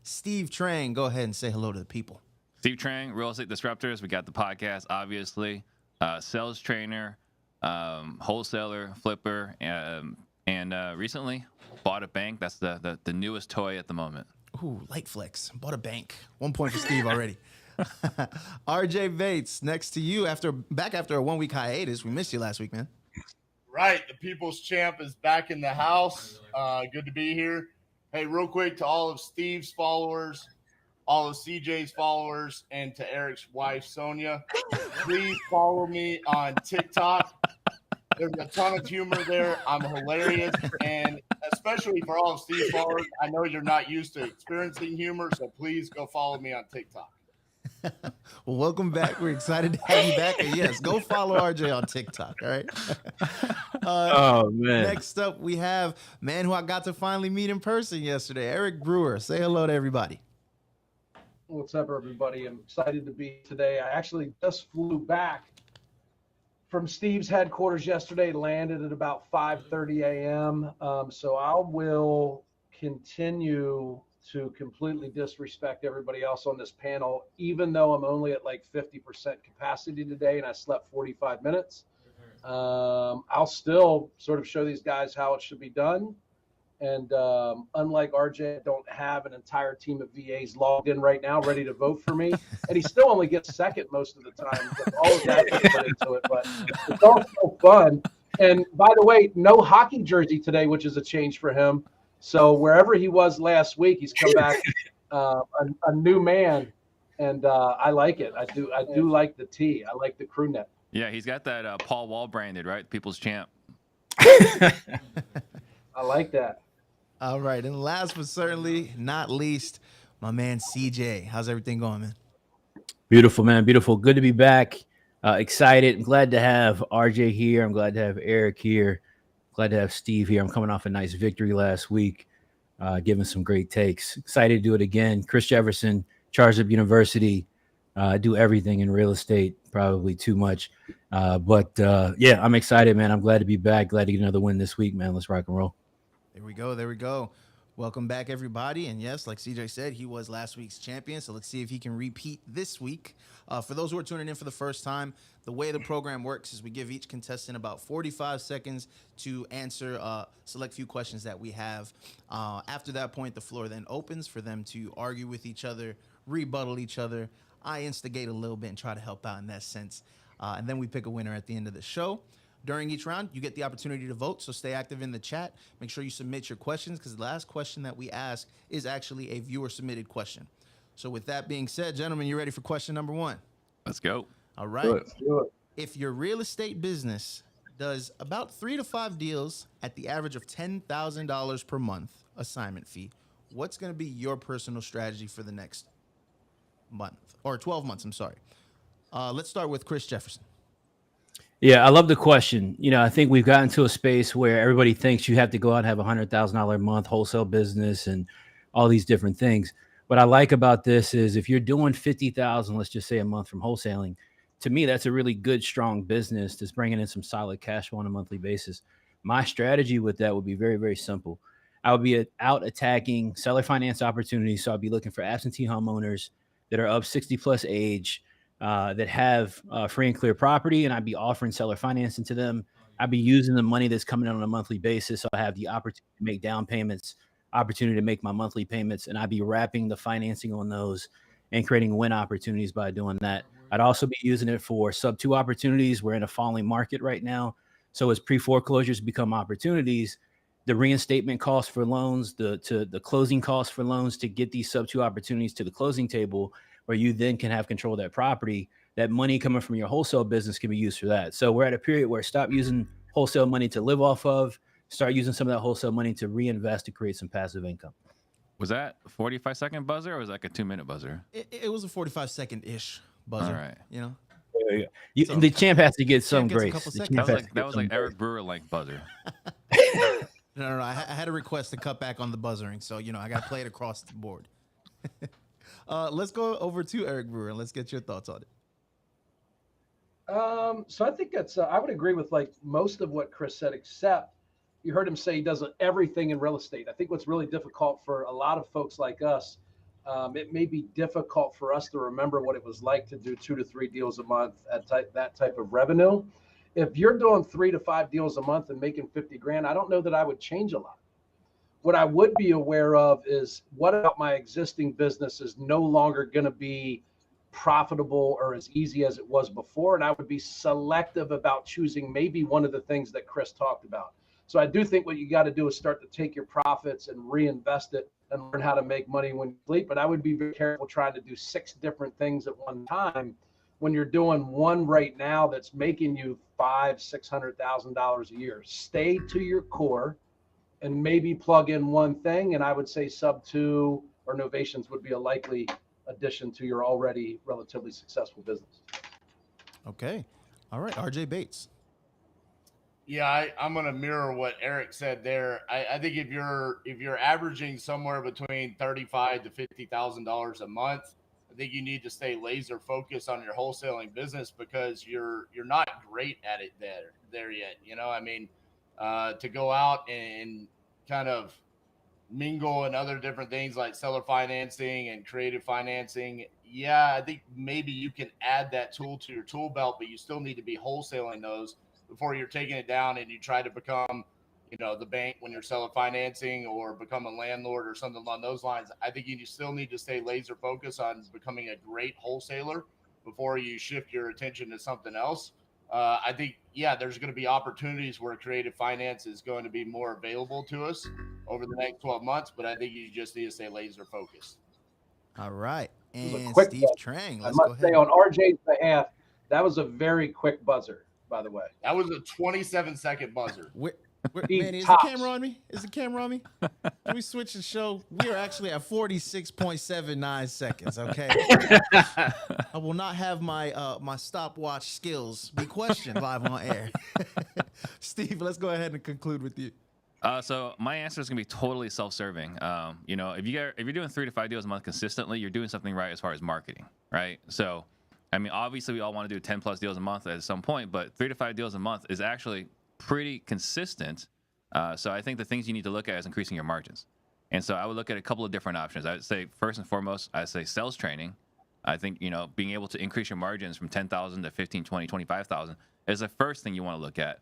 Steve Trang. Go ahead and say hello to the people. Steve Trang, Real Estate Disruptors. We got the podcast, obviously. Sales trainer, wholesaler, flipper, and recently bought a bank. That's the newest toy at the moment. Ooh, light flex. Bought a bank. 1 point for Steve already. RJ Bates, next to you back after a 1 week hiatus. We missed you last week, man. Right. The People's Champ is back in the house. Good to be here. Hey, real quick to all of Steve's followers, all of CJ's followers, and to Eric's wife, Sonia, please follow me on TikTok. There's a ton of humor there. I'm hilarious. And especially for all of Steve's followers, I know you're not used to experiencing humor, so please go follow me on TikTok. Well, welcome back. We're excited to have you back. And yes, go follow RJ on TikTok. All right. Oh, man. Next up, we have man who I got to finally meet in person yesterday, Eric Brewer. Say hello to everybody. What's up, everybody? I'm excited to be today. I actually just flew back from Steve's headquarters yesterday, landed at about 5:30 a.m. So I will continue to completely disrespect everybody else on this panel, even though I'm only at like 50% capacity today and I slept 45 minutes. I'll still sort of show these guys how it should be done. And unlike RJ, I don't have an entire team of VAs logged in right now, ready to vote for me. And he still only gets second most of the time. All of that put into it, but it's all so fun. And by the way, no hockey jersey today, which is a change for him. So wherever he was last week, he's come back a new man, and I like it. I do like the tee. I like the crew neck. Yeah, he's got that Paul Wall branded, right? People's Champ. I like that. All right. And last but certainly not least, my man CJ. How's everything going, man? Beautiful, man. Beautiful. Good to be back. Excited. I'm glad to have RJ here. I'm glad to have Eric here. Glad to have Steve here. I'm coming off a nice victory last week, giving some great takes. Excited to do it again. Chris Jefferson, charged up university. Do everything in real estate, probably too much. But yeah, I'm excited, man. I'm glad to be back. Glad to get another win this week, man. Let's rock and roll. There we go. There we go. Welcome back, everybody. And yes, like CJ said, he was last week's champion. So let's see if he can repeat this week. For those who are tuning in for the first time, the way the program works is we give each contestant about 45 seconds to answer select few questions that we have. After that point, the floor then opens for them to argue with each other, rebuttal each other. I instigate a little bit and try to help out in that sense. And then we pick a winner at the end of the show. During each round, you get the opportunity to vote, so stay active in the chat. Make sure you submit your questions because the last question that we ask is actually a viewer-submitted question. So with that being said, gentlemen, you ready for question number one? Let's go. All right. If your real estate business does about 3 to 5 deals at the average of $10,000 per month assignment fee, what's going to be your personal strategy for the next month or 12 months? I'm sorry. Let's start with Chris Jefferson. Yeah, I love the question. You know, I think we've gotten to a space where everybody thinks you have to go out and have $100,000 a month wholesale business and all these different things. What I like about this is if you're doing 50,000, let's just say a month from wholesaling, to me, that's a really good, strong business that's bringing in some solid cash flow on a monthly basis. My strategy with that would be very, very simple. I would be out attacking seller finance opportunities. So I'd be looking for absentee homeowners that are of 60 plus age, that have free and clear property, and I'd be offering seller financing to them. I'd be using the money that's coming in on a monthly basis. So I have the opportunity to make down payments, opportunity to make my monthly payments, and I'd be wrapping the financing on those and creating win opportunities by doing that. I'd also be using it for sub 2 opportunities. We're in a falling market right now. So as pre-foreclosures become opportunities, the reinstatement costs for loans, the closing costs for loans to get these sub 2 opportunities to the closing table, where you then can have control of that property, that money coming from your wholesale business can be used for that. So we're at a period where stop using wholesale money to live off of, start using some of that wholesale money to reinvest to create some passive income. Was that a 45-second buzzer or was that like a 2-minute buzzer? It was a 45-second-ish buzzer. All right. You know? There you go. The champ has to get some grace. That was like Eric Brewer-like buzzer. No. I had a request to cut back on the buzzering. So, you know, I got to play it across the board. Let's go over to Eric Brewer and let's get your thoughts on it. So I think that's, I would agree with like most of what Chris said, except you heard him say he does everything in real estate. I think what's really difficult for a lot of folks like us It may be difficult for us to remember what it was like to do 2 to 3 deals a month at that type of revenue. If you're doing 3 to 5 deals a month and making 50 grand, I don't know that I would change a lot. What I would be aware of is, what about my existing business is no longer going to be profitable or as easy as it was before. And I would be selective about choosing maybe one of the things that Chris talked about. So I do think what you got to do is start to take your profits and reinvest it and learn how to make money when you sleep. But I would be very careful trying to do 6 different things at one time when you're doing one right now that's making you $500,000-$600,000 a year. Stay to your core and maybe plug in one thing. And I would say sub 2 or novations would be a likely addition to your already relatively successful business. Okay. All right. RJ Bates. Yeah, I'm going to mirror what Eric said there. I think if you're averaging somewhere between $35,000 to $50,000 a month, I think you need to stay laser focused on your wholesaling business, because you're not great at it there yet. You know, I mean, to go out and kind of mingle and other different things like seller financing and creative financing. Yeah, I think maybe you can add that tool to your tool belt, but you still need to be wholesaling those before you're taking it down and you try to become, you know, the bank when you're seller financing, or become a landlord or something along those lines. I think you still need to stay laser focused on becoming a great wholesaler before you shift your attention to something else. I think, yeah, there's going to be opportunities where creative finance is going to be more available to us over the next 12 months, but I think you just need to stay laser focused. All right. And quick Steve buzzer. Trang, I let's go must ahead. say, on RJ's behalf, that was a very quick buzzer, by the way. That was a 27-second buzzer. Manny, is tops. the camera on me? Is the camera on me? Can we switch the show? We are actually at 46.79 seconds, okay? I will not have my my stopwatch skills be questioned live on air. Steve, let's go ahead and conclude with you. So my answer is gonna be totally self-serving. You know, if you're doing 3 to 5 deals a month consistently, you're doing something right as far as marketing, right? So, I mean, obviously we all want to do 10 plus deals a month at some point, but 3 to 5 deals a month is actually pretty consistent. So I think the things you need to look at is increasing your margins. And so I would look at a couple of different options. I would say first and foremost, I say sales training. I think, you know, being able to increase your margins from 10,000 to 15, 20, 25,000 is the first thing you want to look at.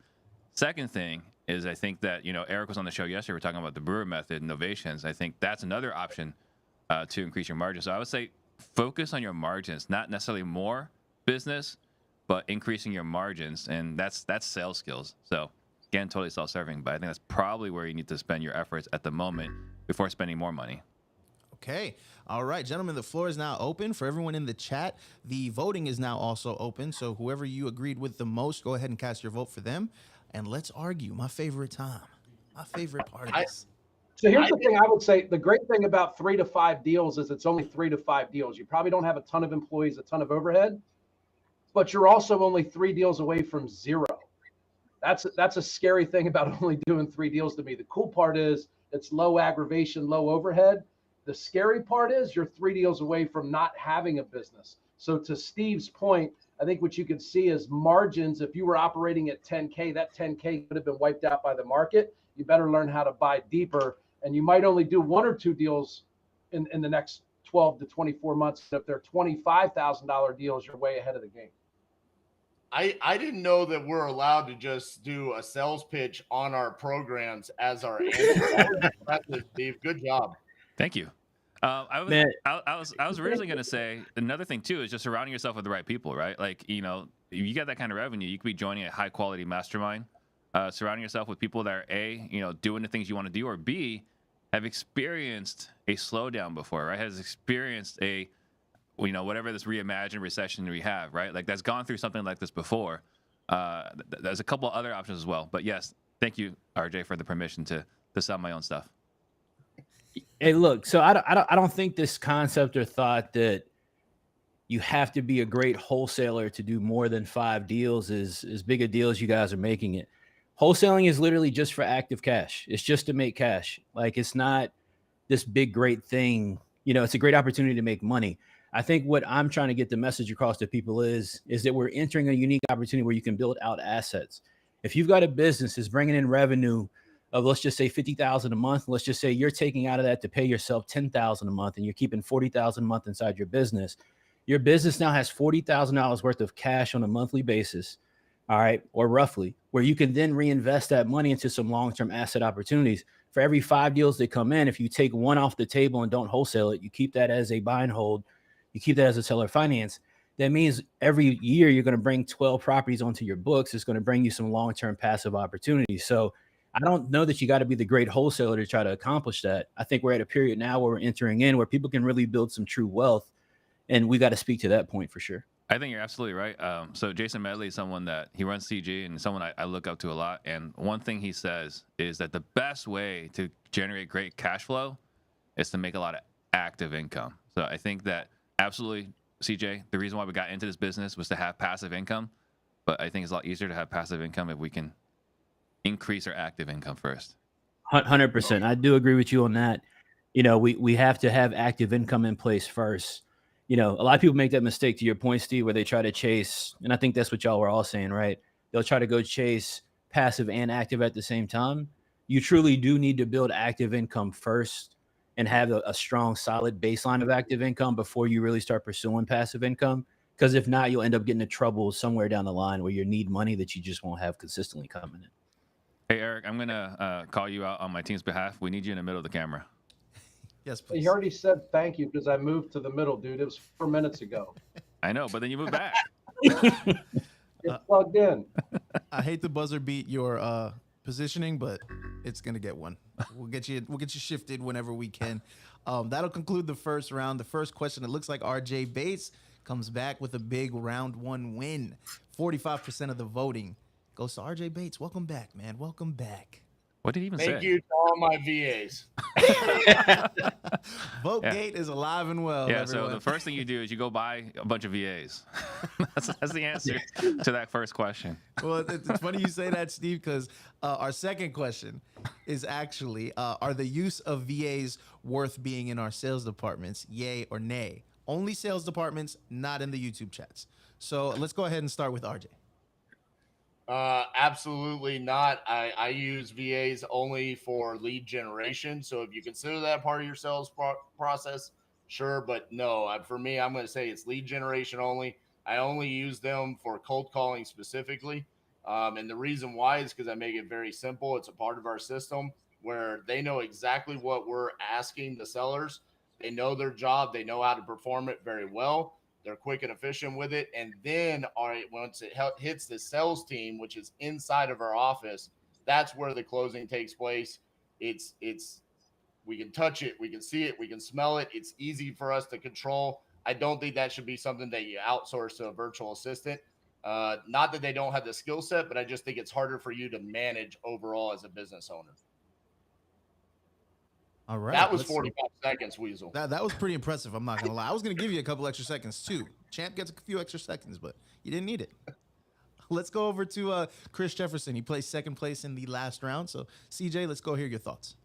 Second thing is, I think that, you know, Eric was on the show yesterday. We're talking about the Brewer method, novations. I think that's another option to increase your margins. So I would say focus on your margins, not necessarily more business, but increasing your margins. And that's sales skills. So again, totally self-serving, but I think that's probably where you need to spend your efforts at the moment before spending more money. Okay. All right, gentlemen, the floor is now open for everyone in the chat. The voting is now also open. So whoever you agreed with the most, go ahead and cast your vote for them. And let's argue. My favorite time. My favorite part of this. So here's the thing I would say. The great thing about 3 to 5 deals is it's only 3 to 5 deals. You probably don't have a ton of employees, a ton of overhead, but you're also only 3 deals away from zero. That's a scary thing about only doing 3 deals to me. The cool part is it's low aggravation, low overhead. The scary part is you're 3 deals away from not having a business. So to Steve's point, I think what you can see is margins. If you were operating at 10K, that 10K could have been wiped out by the market. You better learn how to buy deeper. And you might only do 1 or 2 deals in the next 12 to 24 months. If they're $25,000 deals, you're way ahead of the game. I didn't know that we're allowed to just do a sales pitch on our programs as our answer. Steve, good job. Thank you. I was originally going to say another thing too is just surrounding yourself with the right people, right? Like, you know, if you get that kind of revenue, you could be joining a high quality mastermind, surrounding yourself with people that are A, you know, doing the things you want to do, or B, have experienced a slowdown before, right? Has experienced a, you know, whatever this reimagined recession we have, right? Like that's gone through something like this before. There's a couple other options as well, but yes, thank you, RJ, for the permission to sell my own stuff. Hey, look, so I don't think this concept or thought that you have to be a great wholesaler to do more than 5 deals is as big a deal as you guys are making it. Wholesaling is literally just for active cash. It's just to make cash. Like, it's not this big, great thing. You know, it's a great opportunity to make money. I think what I'm trying to get the message across to people is that we're entering a unique opportunity where you can build out assets. If you've got a business that's bringing in revenue of, let's just say, $50,000 a month. Let's just say you're taking out of that to pay yourself $10,000 a month, and you're keeping $40,000 a month inside your business. Your business now has $40,000 worth of cash on a monthly basis, all right, or roughly, where you can then reinvest that money into some long-term asset opportunities. For every 5 deals that come in, if you take one off the table and don't wholesale it, you keep that as a buy and hold, you keep that as a seller finance. That means every year you're going to bring 12 properties onto your books. It's going to bring you some long-term passive opportunities. So I don't know that you got to be the great wholesaler to try to accomplish that. I think we're at a period now where we're entering in where people can really build some true wealth. And we got to speak to that point for sure. I think you're absolutely right. So Jason Medley is someone that he runs CG and someone I look up to a lot. And one thing he says is that the best way to generate great cash flow is to make a lot of active income. So I think that absolutely, CJ, the reason why we got into this business was to have passive income. But I think it's a lot easier to have passive income if we can increase our active income first. 100%. I do agree with you on that. You know, we have to have active income in place first. You know, a lot of people make that mistake, to your point, Steve, where they try to chase, and I think that's what y'all were all saying, right? They'll try to go chase passive and active at the same time. You truly do need to build active income first and have a strong, solid baseline of active income before you really start pursuing passive income. Because if not, you'll end up getting into trouble somewhere down the line where you need money that you just won't have consistently coming in. Hey, Eric, I'm going to call you out on my team's behalf. We need you in the middle of the camera. Yes, please. He already said thank you because I moved to the middle, dude. It was 4 minutes ago. I know, but then you moved back. It's plugged in. I hate the buzzer beat your positioning, but it's gonna get one. We'll get you shifted whenever we can. That'll conclude the first round. The first question, it looks like RJ Bates comes back with a big round 1 win. 45% of the voting goes to RJ Bates. Welcome back, man. Welcome back. What did he even say? Thank you to all my VAs. Votegate is alive and well. Yeah, everyone. so the first thing you do is you go buy a bunch of VAs. that's the answer to that first question. Well, it's funny you say that, Steve, because our second question is actually, are the use of VAs worth being in our sales departments, yay or nay? Only sales departments, not in the YouTube chats. So let's go ahead and start with RJ. Absolutely not. I use VAs only for lead generation. So if you consider that part of your sales process, sure. But no, for me, I'm going to say it's lead generation only. I only use them for cold calling specifically. And the reason why is because I make it very simple. It's a part of our system where they know exactly what we're asking the sellers. They know their job. They know how to perform it very well. They're quick and efficient with it. And then once it hits the sales team, which is inside of our office, that's where the closing takes place. It's we can touch it, we can see it, we can smell it. It's easy for us to control. I don't think that should be something that you outsource to a virtual assistant. Not that they don't have the skill set, but I just think it's harder for you to manage overall as a business owner. All right. That was 45 seconds, Weasel. That was pretty impressive. I'm not going to lie. I was going to give you a couple extra seconds, too. Champ gets a few extra seconds, but you didn't need it. Let's go over to Chris Jefferson. He placed second place in the last round. So, CJ, let's go hear your thoughts.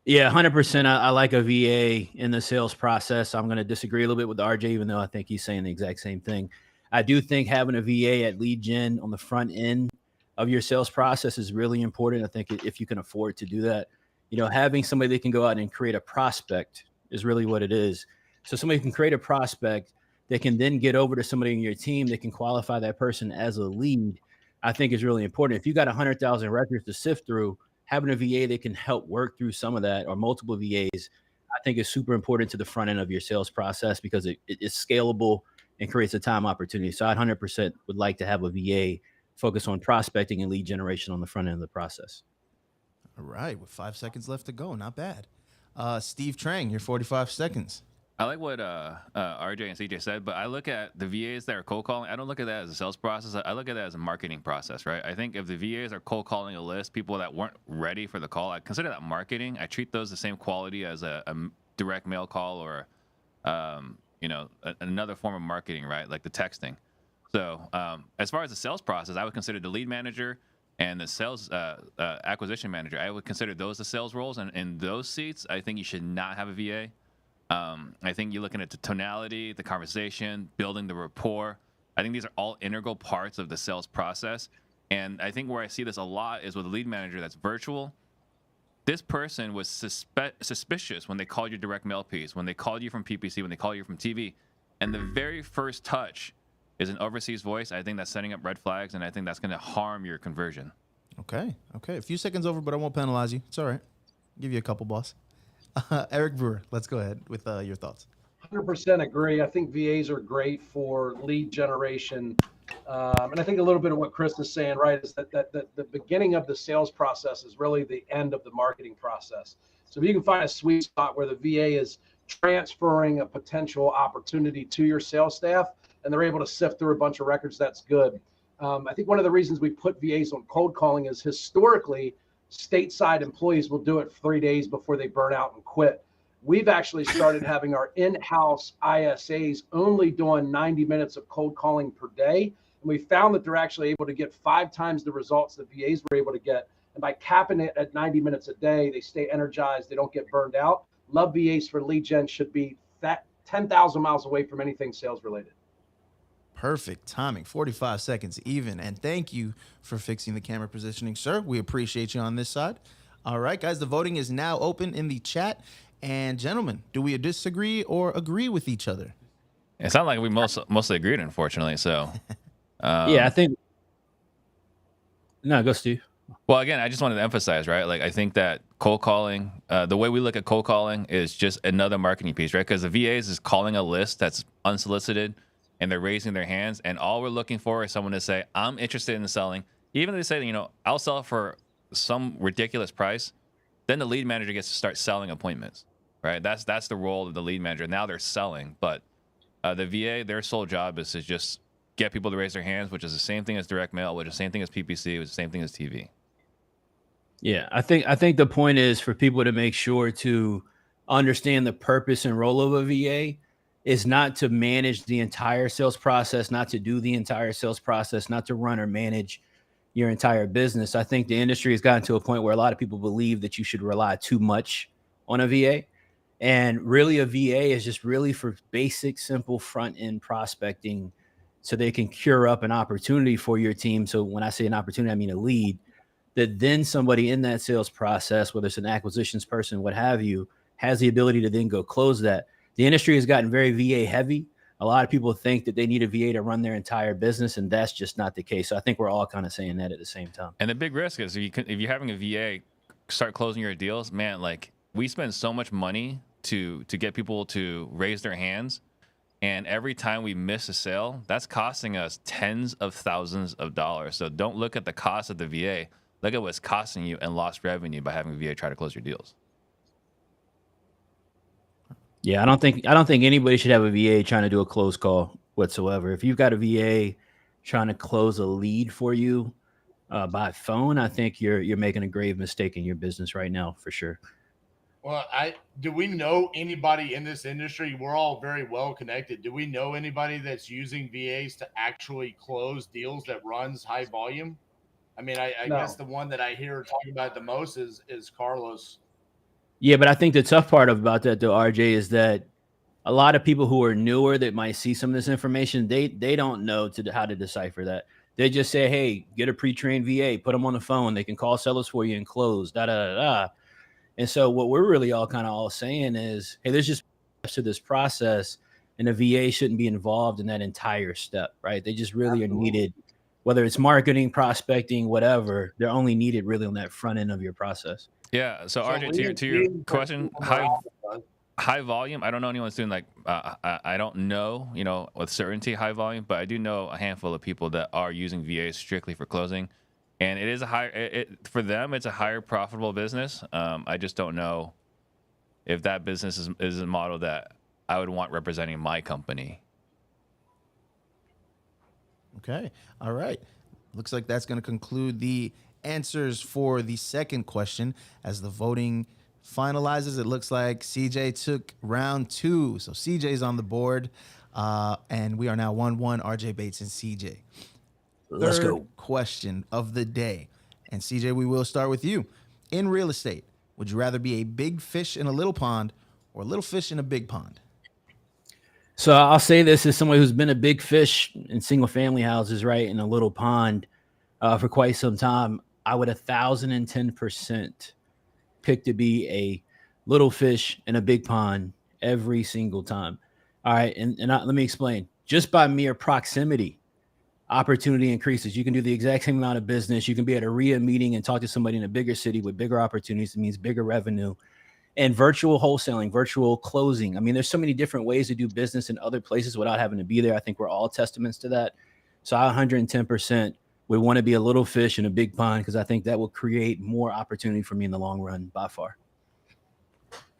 Yeah, 100%. I like a VA in the sales process. I'm going to disagree a little bit with RJ, even though I think he's saying the exact same thing. I do think having a VA at lead gen on the front end of your sales process is really important. I think if you can afford to do that, you know, having somebody that can go out and create a prospect is really what it is. So somebody can create a prospect that can then get over to somebody in your team that can qualify that person as a lead, I think is really important. If you got 100,000 records to sift through, having a VA that can help work through some of that, or multiple VAs, I think is super important to the front end of your sales process because it's scalable and creates a time opportunity. So I 100% would like to have a VA focus on prospecting and lead generation on the front end of the process. All right. With 5 seconds left to go. Not bad. Steve Trang, your 45 seconds. I like what RJ and CJ said, but I look at the VAs that are cold calling. I don't look at that as a sales process. I look at that as a marketing process, right? I think if the VAs are cold calling a list, people that weren't ready for the call, I consider that marketing. I treat those the same quality as a direct mail call or, another form of marketing, right? Like the texting. So as far as the sales process, I would consider the lead manager and the sales acquisition manager, I would consider those the sales roles. And in those seats, I think you should not have a VA. I think you're looking at the tonality, the conversation, building the rapport. I think these are all integral parts of the sales process. And I think where I see this a lot is with a lead manager that's virtual. this person was suspicious when they called your direct mail piece, when they called you from PPC, when they called you from TV, and the very first touch is an overseas voice, I think that's setting up red flags, and I think that's going to harm your conversion. Okay. A few seconds over, but I won't penalize you. It's all right. Give you a couple, boss. Eric Brewer, let's go ahead with your thoughts. 100% agree. I think VAs are great for lead generation. And I think a little bit of what Chris is saying, right, is that the beginning of the sales process is really the end of the marketing process. So if you can find a sweet spot where the VA is transferring a potential opportunity to your sales staff and they're able to sift through a bunch of records, that's good. I think one of the reasons we put VAs on cold calling is historically stateside employees will do it 3 days before they burn out and quit. We've actually started having our in-house ISAs only doing 90 minutes of cold calling per day. And we found that they're actually able to get 5 times the results that VAs were able to get. And by capping it at 90 minutes a day, they stay energized. They don't get burned out. Love VAs for lead gen should be that 10,000 miles away from anything sales related. Perfect timing, 45 seconds even. And thank you for fixing the camera positioning, sir. We appreciate you on this side. All right, guys, the voting is now open in the chat. And gentlemen, do we disagree or agree with each other? It sounded like we mostly agreed, unfortunately. So, yeah, I think. No, go Steve. Well, again, I just wanted to emphasize, right? Like, I think that cold calling, the way we look at cold calling is just another marketing piece, right? Because the VAs is calling a list that's unsolicited and they're raising their hands. And all we're looking for is someone to say, I'm interested in selling. Even if they say, I'll sell for some ridiculous price, then the lead manager gets to start selling appointments, right? That's the role of the lead manager. Now they're selling, but the VA, their sole job is to just get people to raise their hands, which is the same thing as direct mail, which is the same thing as PPC, which is the same thing as TV. Yeah, I think the point is for people to make sure to understand the purpose and role of a VA is not to manage the entire sales process, not to do the entire sales process, not to run or manage your entire business. I think the industry has gotten to a point where a lot of people believe that you should rely too much on a VA. And really a VA is just really for basic, simple front end prospecting so they can cure up an opportunity for your team. So when I say an opportunity, I mean a lead, that then somebody in that sales process, whether it's an acquisitions person, what have you, has the ability to then go close that. The industry has gotten very VA heavy. A lot of people think that they need a VA to run their entire business, and that's just not the case. So I think we're all kind of saying that at the same time. And the big risk is if you're having a VA start closing your deals, man, like we spend so much money to get people to raise their hands. And every time we miss a sale, that's costing us tens of thousands of dollars. So don't look at the cost of the VA. Look at what's costing you and lost revenue by having a VA try to close your deals. Yeah, I don't think anybody should have a VA trying to do a close call whatsoever. If you've got a VA trying to close a lead for you by phone, I think you're making a grave mistake in your business right now, for sure. Well, do we know anybody in this industry? We're all very well connected. Do we know anybody that's using VAs to actually close deals that runs high volume? I mean, I No. guess the one that I hear talking about the most is Carlos. Yeah, but I think the tough part about that, though, RJ, is that a lot of people who are newer that might see some of this information, they don't know how to decipher that. They just say, hey, get a pre-trained VA, put them on the phone. They can call sellers for you and close, da-da-da-da. And so what we're really all saying is, hey, there's just steps to this process, and a VA shouldn't be involved in that entire step, right? They just really are needed, whether it's marketing, prospecting, whatever, they're only needed really on that front end of your process. Yeah. So RJ, to your question, high volume. I don't know anyone's doing I don't know, with certainty high volume, but I do know a handful of people that are using VAs strictly for closing, and it is for them. It's a higher profitable business. I just don't know if that business is a model that I would want representing my company. Okay. All right. Looks like that's going to conclude the answers for the second question. As the voting finalizes, it looks like CJ took round 2. So CJ's on the board, and we are now 1-1, RJ Bates and CJ. Let's go. Third question of the day. And CJ, we will start with you. In real estate, would you rather be a big fish in a little pond or a little fish in a big pond? So I'll say this as somebody who's been a big fish in single family houses, right, in a little pond for quite some time. I would 1,010% pick to be a little fish in a big pond every single time. All right. Let me explain. Just by mere proximity, opportunity increases. You can do the exact same amount of business. You can be at a REIA meeting and talk to somebody in a bigger city with bigger opportunities. It means bigger revenue. And virtual wholesaling, virtual closing. I mean, there's so many different ways to do business in other places without having to be there. I think we're all testaments to that. So I 110% would want to be a little fish in a big pond, because I think that will create more opportunity for me in the long run by far.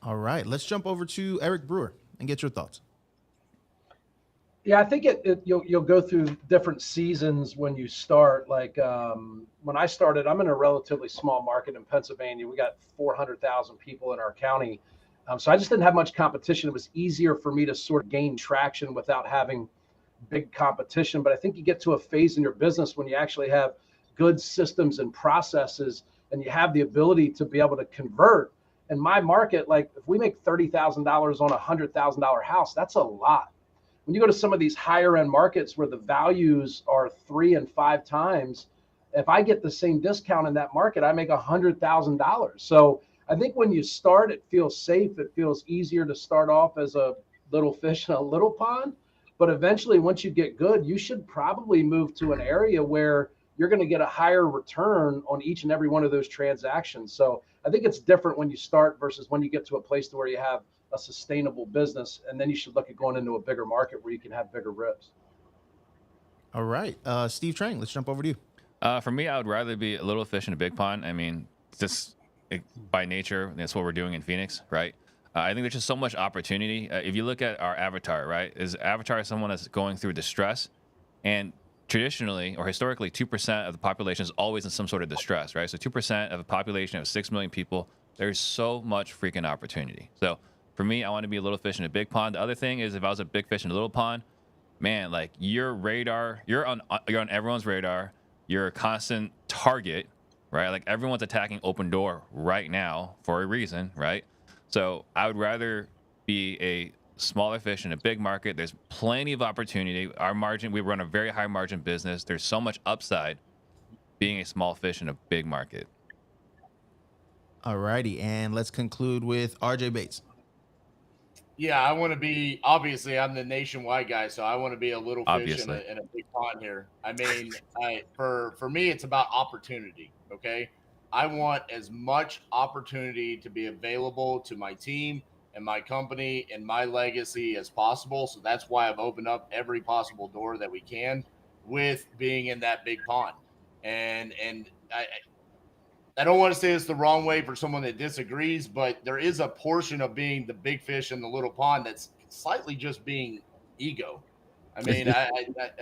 All right, let's jump over to Eric Brewer and get your thoughts. Yeah, I think you'll go through different seasons when you start. Like when I started, I'm in a relatively small market in Pennsylvania. We got 400,000 people in our county. So I just didn't have much competition. It was easier for me to sort of gain traction without having big competition. But I think you get to a phase in your business when you actually have good systems and processes, and you have the ability to be able to convert. In my market, like if we make $30,000 on a $100,000 house, that's a lot. When you go to some of these higher end markets where the values are 3 and 5 times, if I get the same discount in that market, I make $100,000. So I think when you start, it feels safe. It feels easier to start off as a little fish in a little pond. But eventually, once you get good, you should probably move to an area where you're going to get a higher return on each and every one of those transactions. So I think it's different when you start versus when you get to a place to where you have a sustainable business, and then you should look at going into a bigger market where you can have bigger rips. All right, Steve Trang, let's jump over to you. For me, I would rather be a little fish in a big pond. I mean, just by nature, that's what we're doing in Phoenix, right? I think there's just so much opportunity. If you look at our avatar, right, is avatar someone that's going through distress, and traditionally or historically, 2% of the population is always in some sort of distress, right? So 2% of a population of 6 million people, there's so much freaking opportunity. So for me, I want to be a little fish in a big pond. The other thing is, if I was a big fish in a little pond, man, like your radar, you're on everyone's radar. You're a constant target, right? Like everyone's attacking Open Door right now for a reason, right? So I would rather be a smaller fish in a big market. There's plenty of opportunity. Our margin, we run a very high margin business. There's so much upside being a small fish in a big market. All righty, and let's conclude with RJ Bates. Yeah, I want to be, obviously, I'm the nationwide guy, so I want to be a little fish in a big pond here. I mean, for me, it's about opportunity, okay? I want as much opportunity to be available to my team and my company and my legacy as possible. So that's why I've opened up every possible door that we can with being in that big pond. And I don't want to say it's the wrong way for someone that disagrees, but there is a portion of being the big fish in the little pond that's slightly just being ego. I mean,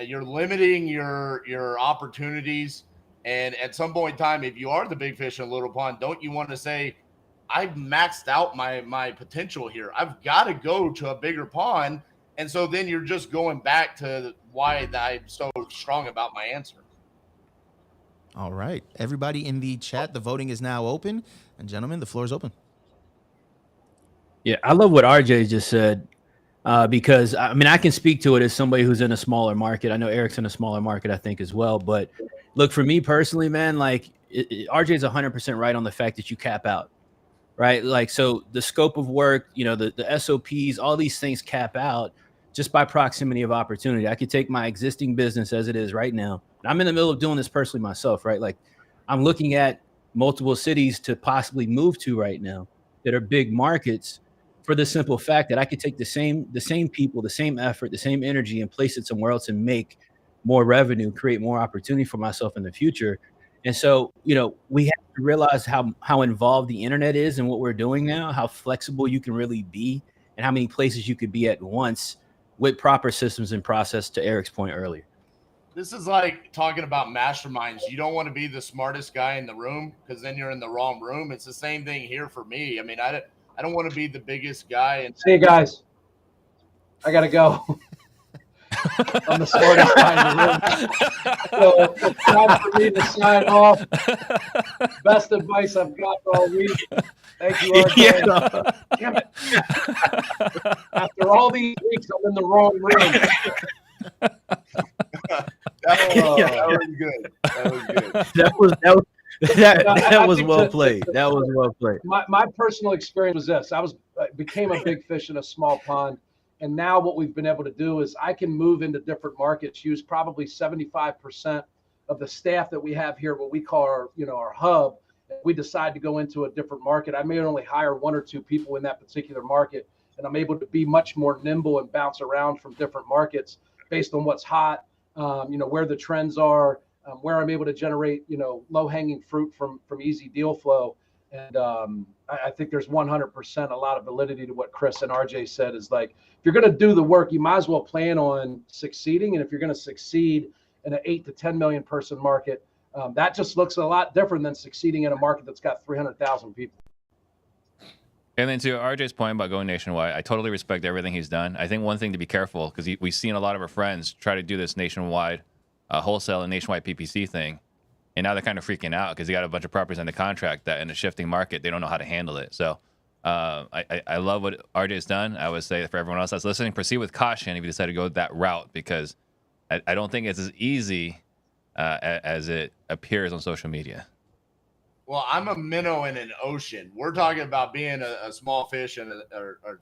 you're limiting your opportunities. And at some point in time, if you are the big fish in a little pond, don't you want to say, I've maxed out my potential here. I've got to go to a bigger pond. And so then you're just going back to why I'm so strong about my answer. All right. Everybody in the chat, the voting is now open. And gentlemen, the floor is open. Yeah, I love what RJ just said, because, I mean, I can speak to it as somebody who's in a smaller market. I know Eric's in a smaller market, I think, as well. But look, for me personally, man, like RJ's 100% right on the fact that you cap out, right? Like, so the scope of work, you know, the SOPs, all these things cap out just by proximity of opportunity. I could take my existing business as it is right now. I'm in the middle of doing this personally myself, right? Like I'm looking at multiple cities to possibly move to right now that are big markets, for the simple fact that I could take the same people, the same effort, the same energy, and place it somewhere else and make more revenue, create more opportunity for myself in the future. And so, you know, we have to realize how involved the internet is in what we're doing now, how flexible you can really be, and how many places you could be at once with proper systems and process, to Eric's point earlier. This is like talking about masterminds. You don't want to be the smartest guy in the room, because then you're in the wrong room. It's the same thing here for me. I mean, I don't want to be the biggest guy. And see you guys. I gotta go. I'm the smartest guy in the room. So it's time for me to sign off. Best advice I've got all week. Thank you, RJ. Yeah. Damn it. After all these weeks, I'm in the wrong room. that was good. That was good. That That was think well played. That was well played. My personal experience was this. I became a big fish in a small pond. And now what we've been able to do is I can move into different markets, use probably 75% of the staff that we have here, what we call our hub. If we decide to go into a different market, I may only hire one or two people in that particular market, and I'm able to be much more nimble and bounce around from different markets based on what's hot, where the trends are, where I'm able to generate, low-hanging fruit from easy deal flow. And I think there's 100% a lot of validity to what Chris and RJ said is like, if you're going to do the work, you might as well plan on succeeding. And if you're going to succeed in an 8 to 10 million person market, that just looks a lot different than succeeding in a market that's got 300,000 people. And then to RJ's point about going nationwide, I totally respect everything he's done. I think one thing to be careful, because we've seen a lot of our friends try to do this nationwide wholesale and nationwide PPC thing. And now they're kind of freaking out because they got a bunch of properties under contract that in a shifting market, they don't know how to handle it. So I love what RJ's done. I would say for everyone else that's listening, proceed with caution if you decide to go that route, because I don't think it's as easy as it appears on social media. Well, I'm a minnow in an ocean. We're talking about being a small fish or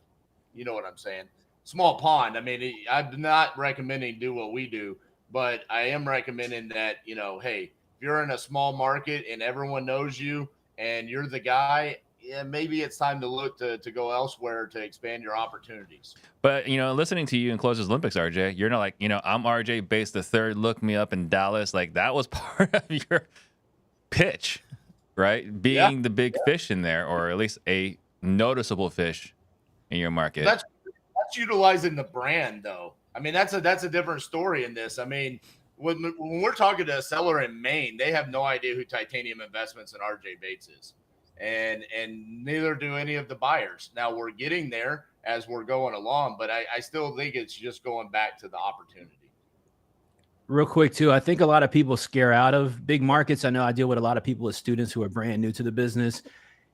you know what I'm saying, small pond. I mean, I'm not recommending do what we do, but I am recommending that, hey, if you're in a small market and everyone knows you and you're the guy, yeah, maybe it's time to look to go elsewhere to expand your opportunities. But, listening to you in Closers Olympics, RJ, you're not like, I'm RJ Bates the third, look me up in Dallas. Like that was part of your pitch, right? Being the big fish in there, or at least a noticeable fish in your market. That's utilizing the brand, though. I mean, that's a different story in this. I mean, when we're talking to a seller in Maine, they have no idea who Titanium Investments and RJ Bates is, and neither do any of the buyers. Now we're getting there as we're going along, but I still think it's just going back to the opportunity. Real quick too, I think a lot of people scare out of big markets. I know I deal with a lot of people as students who are brand new to the business,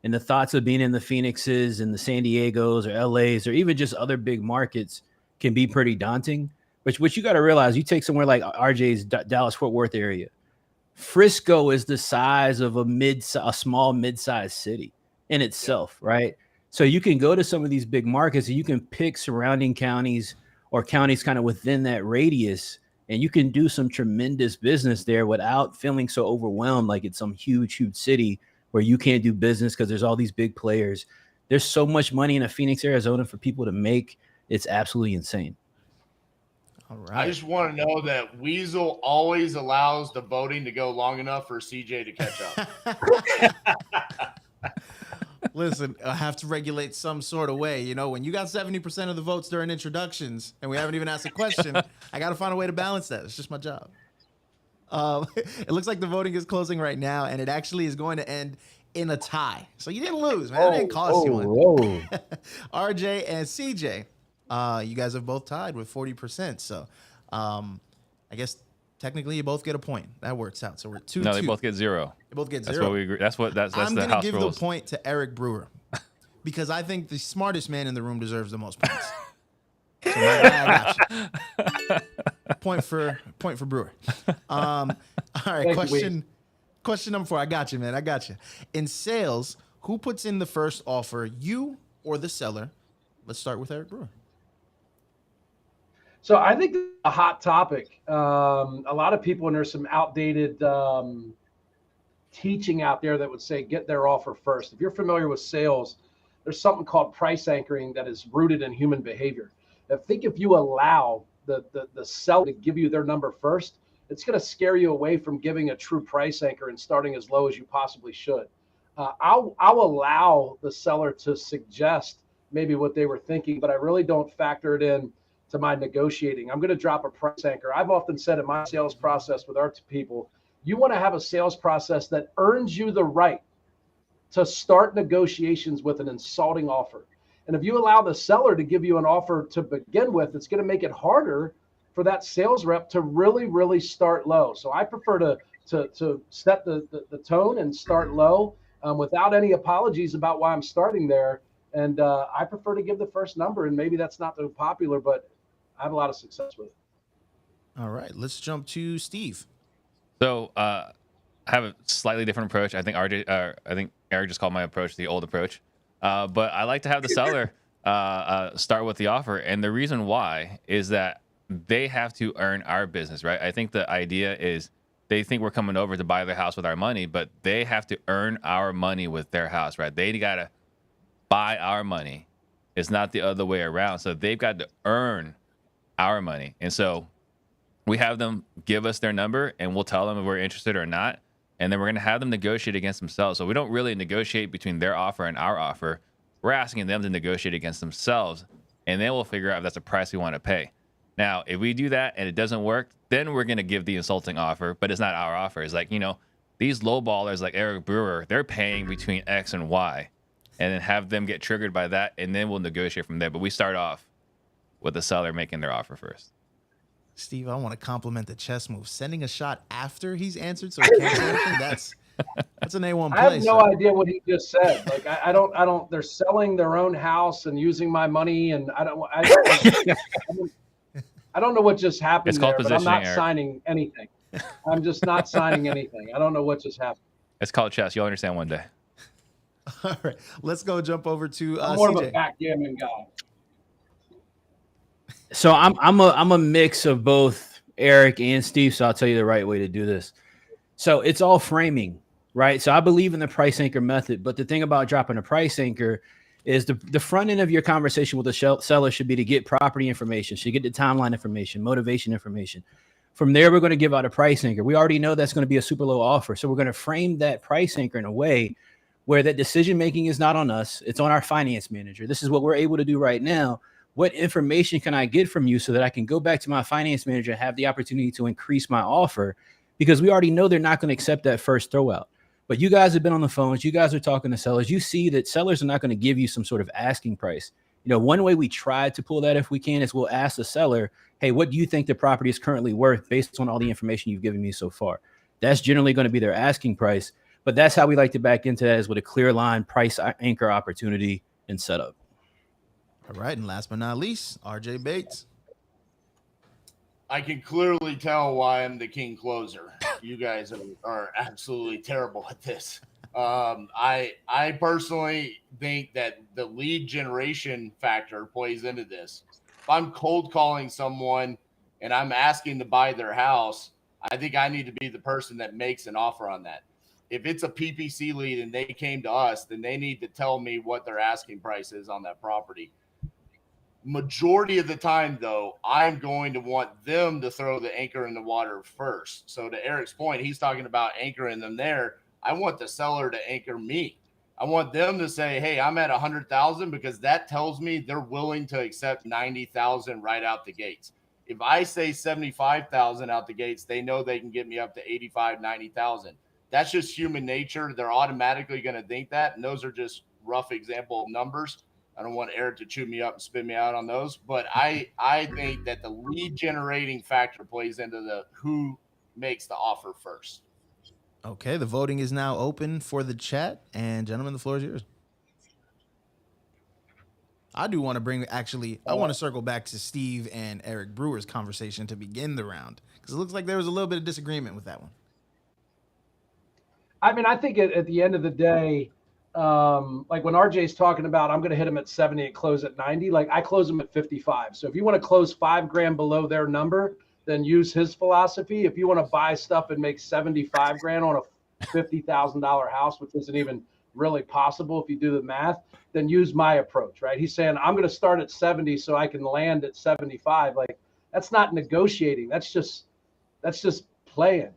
and the thoughts of being in the Phoenixes and the San Diegos or LAs or even just other big markets can be pretty daunting. But what you got to realize, you take somewhere like RJ's Dallas-Fort Worth area. Frisco is the size of a small mid-sized city in itself, right? So you can go to some of these big markets and you can pick surrounding counties or counties kind of within that radius, and you can do some tremendous business there without feeling so overwhelmed like it's some huge, huge city where you can't do business because there's all these big players. There's so much money in Phoenix, Arizona for people to make. It's absolutely insane. All right. I just want to know that Weasel always allows the voting to go long enough for CJ to catch up. Listen, I have to regulate some sort of way. When you got 70% of the votes during introductions and we haven't even asked a question, I got to find a way to balance that. It's just my job. It looks like the voting is closing right now, and it actually is going to end in a tie. So you didn't lose, man. It didn't cost you one. RJ and CJ, you guys have both tied with 40%. So I guess technically you both get a point. That works out. So we're 2-2. No, they both get 0. They both get 0. That's what we agree. That's I'm the going to house give rules. the point to Eric Brewer because I think the smartest man in the room deserves the most points. So my guy, I got you. Point for Brewer. All right, question number 4. I got you, man. I got you. In sales, who puts in the first offer, you or the seller? Let's start with Eric Brewer. So I think a hot topic. A lot of people, and there's some outdated teaching out there that would say get their offer first. If you're familiar with sales, there's something called price anchoring that is rooted in human behavior. I think if you allow the seller to give you their number first, it's going to scare you away from giving a true price anchor and starting as low as you possibly should. I'll allow the seller to suggest maybe what they were thinking, but I really don't factor it in to my negotiating. I'm going to drop a price anchor. I've often said in my sales process with our people, you want to have a sales process that earns you the right to start negotiations with an insulting offer. And if you allow the seller to give you an offer to begin with, it's going to make it harder for that sales rep to really, really start low. So I prefer to set the tone and start low without any apologies about why I'm starting there. And I prefer to give the first number, and maybe that's not so popular, but I have a lot of success with it. All right, let's jump to Steve. So have a slightly different approach. I think I think Eric just called my approach the old approach. But I like to have the seller start with the offer. And the reason why is that they have to earn our business, right? I think the idea is they think we're coming over to buy their house with our money, but they have to earn our money with their house, right? They got to buy our money. It's not the other way around. So they've got to earn our money. And so we have them give us their number and we'll tell them if we're interested or not. And then we're going to have them negotiate against themselves. So we don't really negotiate between their offer and our offer. We're asking them to negotiate against themselves, and then we'll figure out if that's a price we want to pay. Now, if we do that and it doesn't work, then we're going to give the insulting offer, but it's not our offer. It's like, these low ballers like Eric Brewer, they're paying between X and Y, and then have them get triggered by that, and then we'll negotiate from there. But we start off with the seller making their offer first. Steve, I want to compliment the chess move. Sending a shot after he's answered so he can't say anything, that's an A1 play. I have no idea what he just said. Like, I don't, they're selling their own house and using my money, and I don't know what just happened. It's called there, but I'm not Eric. signing anything. I'm just not signing anything. I don't know what just happened. It's called chess. You'll understand one day. All right, let's go jump over to I'm more CJ. of a backgammon guy. So I'm a mix of both Eric and Steve. So I'll tell you the right way to do this. So it's all framing, right? So I believe in the price anchor method, but the thing about dropping a price anchor is the front end of your conversation with the seller should be to get property information, should get the timeline information, motivation information. From there, we're going to give out a price anchor. We already know that's going to be a super low offer. So we're going to frame that price anchor in a way where that decision-making is not on us. It's on our finance manager. This is what we're able to do right now. What information can I get from you so that I can go back to my finance manager and have the opportunity to increase my offer? Because we already know they're not going to accept that first throwout. But you guys have been on the phones. You guys are talking to sellers. You see that sellers are not going to give you some sort of asking price. One way we try to pull that if we can is we'll ask the seller, hey, what do you think the property is currently worth based on all the information you've given me so far? That's generally going to be their asking price. But that's how we like to back into that, is with a clear line price anchor opportunity and setup. All right, and last but not least, RJ Bates. I can clearly tell why I'm the king closer. You guys are absolutely terrible at this. I personally think that the lead generation factor plays into this. If I'm cold calling someone and I'm asking to buy their house, I think I need to be the person that makes an offer on that. If it's a PPC lead and they came to us, then they need to tell me what their asking price is on that property. Majority of the time, though, I'm going to want them to throw the anchor in the water first. So to Eric's point, he's talking about anchoring them there. I want the seller to anchor me. I want them to say, hey, I'm at 100,000, because that tells me they're willing to accept 90,000 right out the gates. If I say 75,000 out the gates, they know they can get me up to 85, 90,000. That's just human nature. They're automatically going to think that. And those are just rough example numbers. I don't want Eric to chew me up and spit me out on those, but I think that the lead generating factor plays into the who makes the offer first. Okay, the voting is now open for the chat, and gentlemen, the floor is yours. I do want to I want to circle back to Steve and Eric Brewer's conversation to begin the round, because it looks like there was a little bit of disagreement with that one. I mean, I think at the end of the day, like when RJ's talking about, I'm going to hit him at 70 and close at 90, like I close them at 55. So if you want to close $5,000 below their number, then use his philosophy. If you want to buy stuff and make $75,000 on a $50,000 house, which isn't even really possible if you do the math, then use my approach, right? He's saying, I'm going to start at 70 so I can land at 75. Like, that's not negotiating. That's just playing.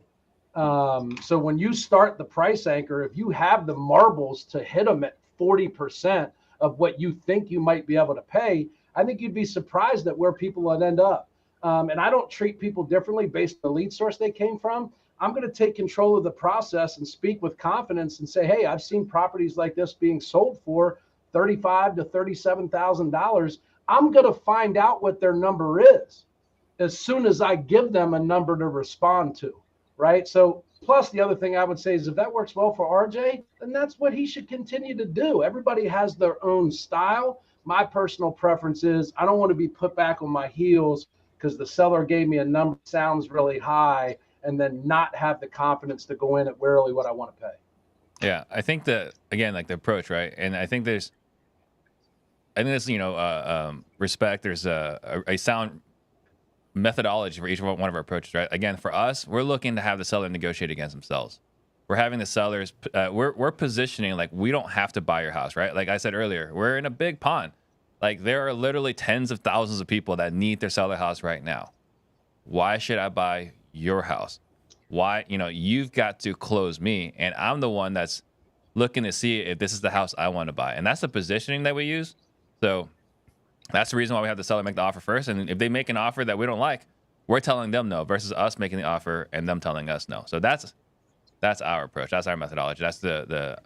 So when you start the price anchor, if you have the marbles to hit them at 40% of what you think you might be able to pay, I think you'd be surprised at where people would end up. And I don't treat people differently based on the lead source they came from. I'm going to take control of the process and speak with confidence and say, hey, I've seen properties like this being sold for $35,000 to $37,000. I'm going to find out what their number is as soon as I give them a number to respond to. Right. So plus the other thing I would say is if that works well for RJ, then that's what he should continue to do. Everybody has their own style. My personal preference is I don't want to be put back on my heels because the seller gave me a number that sounds really high and then not have the confidence to go in at really what I want to pay. Yeah, I think that, again, like the approach, right? And I think there's respect. There's a sound methodology for each one of our approaches, right? Again, for us, we're looking to have the seller negotiate against themselves. We're having the sellers, we're positioning like we don't have to buy your house, right? Like I said earlier, we're in a big pond. Like there are literally tens of thousands of people that need their seller house right now. Why should I buy your house? Why, you've got to close me, and I'm the one that's looking to see if this is the house I want to buy. And that's the positioning that we use. So that's the reason why we have the seller make the offer first. And if they make an offer that we don't like, we're telling them no versus us making the offer and them telling us no. So that's our approach. That's our methodology. That's the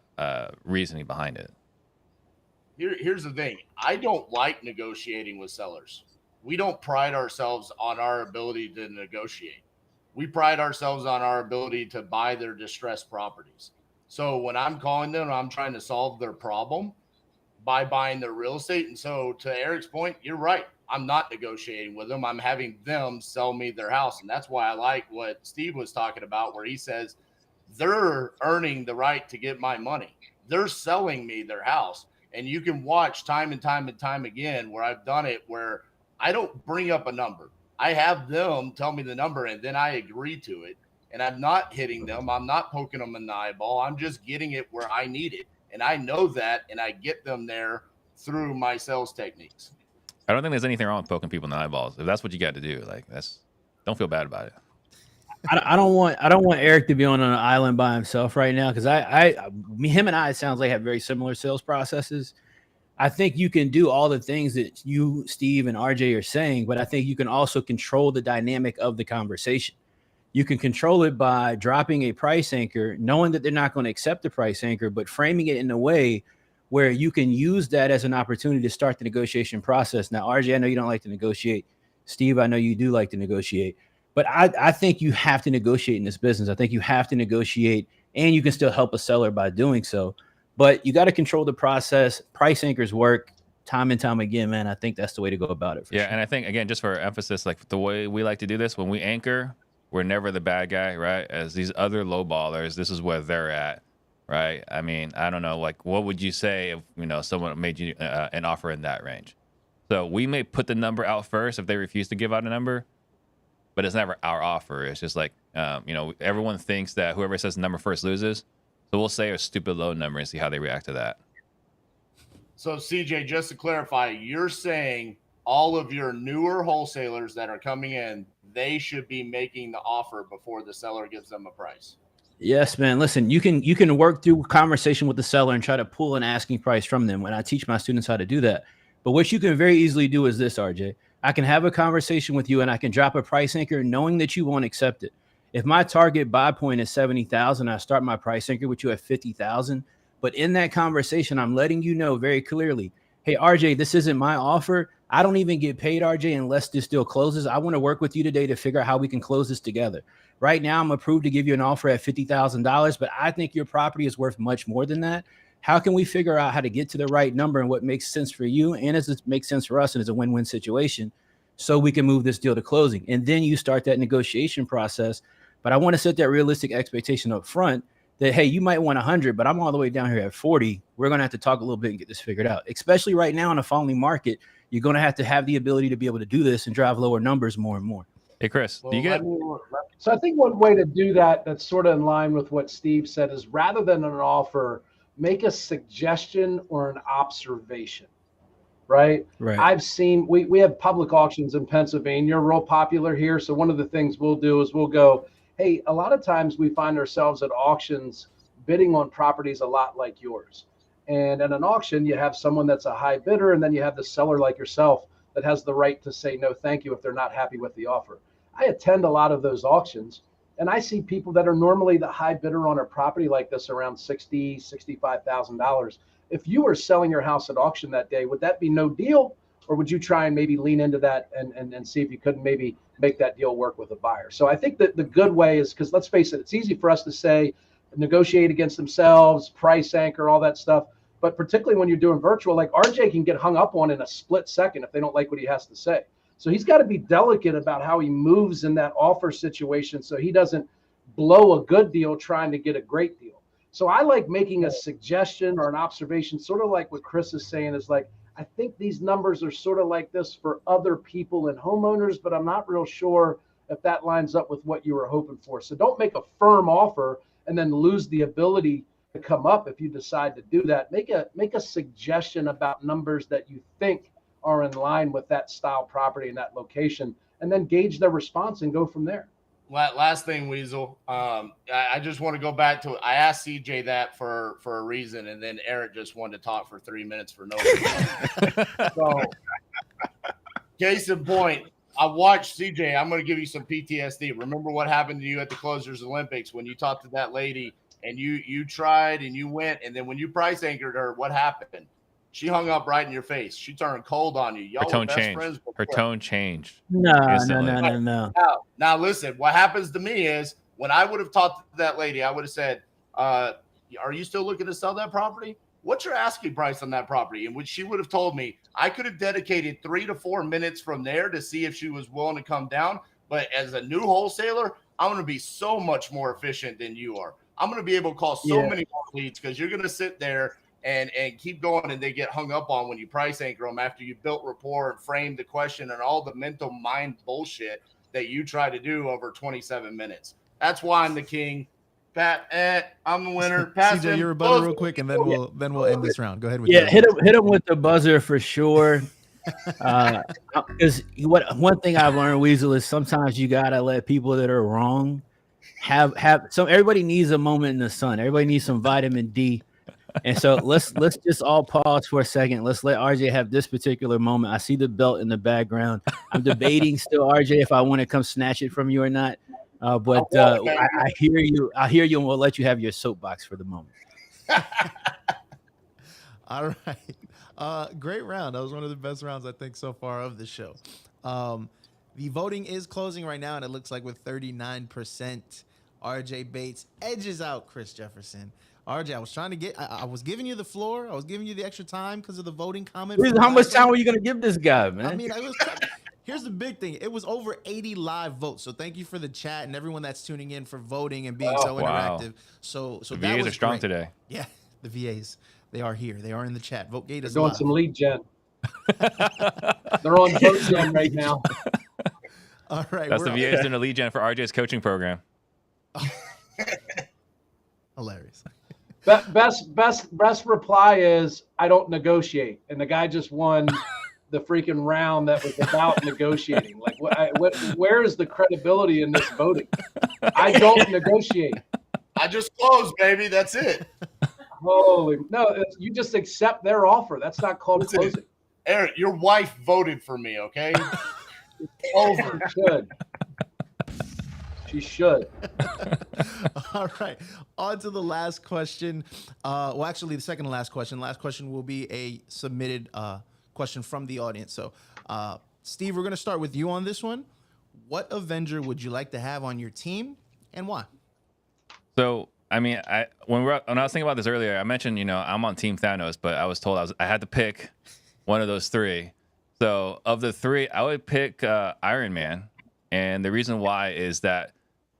reasoning behind it. Here's the thing. I don't like negotiating with sellers. We don't pride ourselves on our ability to negotiate. We pride ourselves on our ability to buy their distressed properties. So when I'm calling them, I'm trying to solve their problem by buying their real estate. And so to Eric's point, you're right. I'm not negotiating with them. I'm having them sell me their house. And that's why I like what Steve was talking about, where he says they're earning the right to get my money. They're selling me their house. And you can watch time and time and time again where I've done it, where I don't bring up a number. I have them tell me the number and then I agree to it. And I'm not hitting them. I'm not poking them in the eyeball. I'm just getting it where I need it. And I know that, and I get them there through my sales techniques. I don't think there's anything wrong with poking people in the eyeballs. If that's what you got to do, don't feel bad about it. I don't want Eric to be on an island by himself right now, because him and I, it sounds like, have very similar sales processes. I think you can do all the things that you, Steve, and RJ are saying, but I think you can also control the dynamic of the conversation. You can control it by dropping a price anchor, knowing that they're not going to accept the price anchor, but framing it in a way where you can use that as an opportunity to start the negotiation process. Now, RJ, I know you don't like to negotiate. Steve, I know you do like to negotiate. But I think you have to negotiate in this business. I think you have to negotiate, and you can still help a seller by doing so. But you got to control the process. Price anchors work time and time again, man. I think that's the way to go about it. Yeah, sure. And I think, again, just for emphasis, like the way we like to do this, when we anchor, we're never the bad guy, right? As these other low ballers, this is where they're at, right? I mean, I don't know, like, what would you say if, someone made you an offer in that range? So we may put the number out first if they refuse to give out a number, but it's never our offer. It's just like, everyone thinks that whoever says the number first loses. So we'll say a stupid low number and see how they react to that. So CJ, just to clarify, you're saying all of your newer wholesalers that are coming in, they should be making the offer before the seller gives them a price. Yes, man. Listen, you can work through conversation with the seller and try to pull an asking price from them. When I teach my students how to do that. But what you can very easily do is this, RJ. I can have a conversation with you and I can drop a price anchor knowing that you won't accept it. If my target buy point is 70,000, I start my price anchor with you at 50,000. But in that conversation, I'm letting you know very clearly, hey, RJ, this isn't my offer. I don't even get paid, RJ, unless this deal closes. I want to work with you today to figure out how we can close this together. Right now, I'm approved to give you an offer at $50,000, but I think your property is worth much more than that. How can we figure out how to get to the right number and what makes sense for you and as it makes sense for us and it's a win-win situation so we can move this deal to closing? And then you start that negotiation process. But I want to set that realistic expectation up front that, hey, you might want 100, but I'm all the way down here at 40. We're going to have to talk a little bit and get this figured out. Especially right now in a falling market, you're going to have the ability to be able to do this and drive lower numbers more and more. Hey, Chris, do you get? So I think one way to do that that's sort of in line with what Steve said is rather than an offer, make a suggestion or an observation. Right. I've seen we have public auctions in Pennsylvania, real popular here. So one of the things we'll do is we'll go, hey, a lot of times we find ourselves at auctions bidding on properties a lot like yours. And at an auction, you have someone that's a high bidder, and then you have the seller like yourself that has the right to say no, thank you if they're not happy with the offer. I attend a lot of those auctions, and I see people that are normally the high bidder on a property like this around $60,000, $65,000. If you were selling your house at auction that day, would that be no deal? Or would you try and maybe lean into that and see if you couldn't maybe make that deal work with a buyer? So I think that the good way is, because let's face it, it's easy for us to say, negotiate against themselves, price anchor, all that stuff. But particularly when you're doing virtual, like RJ can get hung up on in a split second if they don't like what he has to say. So he's got to be delicate about how he moves in that offer situation so he doesn't blow a good deal trying to get a great deal. So I like making a suggestion or an observation, sort of like what Chris is saying, is like, I think these numbers are sort of like this for other people and homeowners, but I'm not real sure if that lines up with what you were hoping for. So don't make a firm offer and then lose the ability to come up if you decide to do that. Make a suggestion about numbers that you think are in line with that style property and that location, and then gauge their response and go from there. Last thing, Weasel. I just want to go back to it. I asked CJ that for a reason, and then Eric just wanted to talk for 3 minutes for no reason. So, case in point, I watched CJ. I'm going to give you some PTSD. Remember what happened to you at the Closers Olympics when you talked to that lady and you tried and you went, and then when you price anchored her, what happened? She hung up right in your face. She turned cold on you. Y'all were best friends before. Her tone changed. No. Now listen, what happens to me is when I would have talked to that lady, I would have said, are you still looking to sell that property? What's your asking price on that property? And which she would have told me, I could have dedicated 3 to 4 minutes from there to see if she was willing to come down. But as a new wholesaler, I'm going to be so much more efficient than you are. I'm going to be able to call so many more leads because you're going to sit there and keep going, and they get hung up on when you price anchor them after you built rapport and framed the question and all the mental mind bullshit that you try to do over 27 minutes. That's why I'm the king. Pat, I'm the winner. Pass CJ, your rebuttal real quick, and then we'll end this round. Go ahead with hit him with the buzzer for sure. Because one thing I've learned, Weasel, is sometimes you gotta let people that are wrong have some. Everybody needs a moment in the sun. Everybody needs some vitamin D. And so let's just all pause for a second. Let's let RJ have this particular moment. I see the belt in the background. I'm debating still, RJ, if I want to come snatch it from you or not. But I hear you. I hear you, and we'll let you have your soapbox for the moment. All right. Great round. That was one of the best rounds, I think, so far of the show. The voting is closing right now, and it looks like with 39%, RJ Bates edges out Chris Jefferson. RJ, I was trying to get. I was giving you the floor. I was giving you the extra time because of the voting comment. How much time were you going to give this guy, man? I mean, here's the big thing. It was over 80 live votes. So thank you for the chat and everyone that's tuning in for voting and being so interactive. So the that VAs was are strong great. Today. Yeah, the VAs. They are here. They are in the chat. VoteGate is doing live. some lead gen. They're on vote gen right now. All right. That's the VAs doing a lead gen for RJ's coaching program. Hilarious. Best reply is, I don't negotiate, and the guy just won the freaking round that was about negotiating. Like, where is the credibility in this voting? I don't negotiate. I just closed, baby. That's it. You just accept their offer. That's not called closing. Eric, your wife voted for me. Okay, it's over. Should. She should. All right. On to the last question. Well, actually, the second to last question. Last question will be a submitted question from the audience. So, Steve, we're going to start with you on this one. What Avenger would you like to have on your team, and why? So, I mean, when I was thinking about this earlier, I mentioned, I'm on Team Thanos, but I was told I had to pick one of those three. So, of the three, I would pick Iron Man. And the reason why is that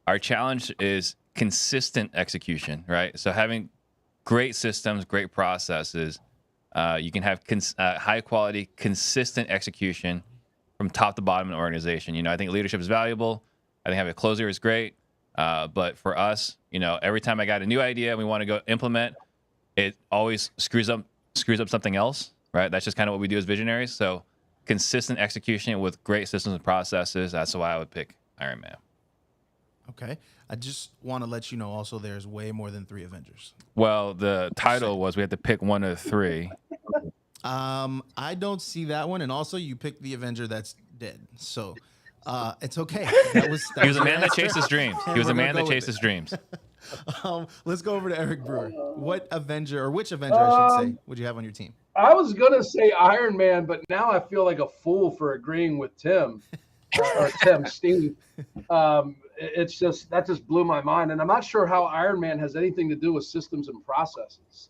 our challenge is consistent execution, right? So having great systems, great processes, you can have high quality, consistent execution from top to bottom in the organization. I think leadership is valuable. I think having a closer is great. But for us, every time I got a new idea and we want to go implement, it always screws up something else, right? That's just kind of what we do as visionaries. So consistent execution with great systems and processes. That's why I would pick Iron Man. Okay. I just want to let you know also there's way more than 3 Avengers. Well, the title was we had to pick one of the 3. I don't see that one. And also you picked the Avenger that's dead. So it's okay. He was a man that chased his dreams. He was a man that chased his dreams. Let's go over to Eric Brewer. Which Avenger, I should say, would you have on your team? I was going to say Iron Man, but now I feel like a fool for agreeing with Tim. Steve. That just blew my mind, and I'm not sure how Iron Man has anything to do with systems and processes.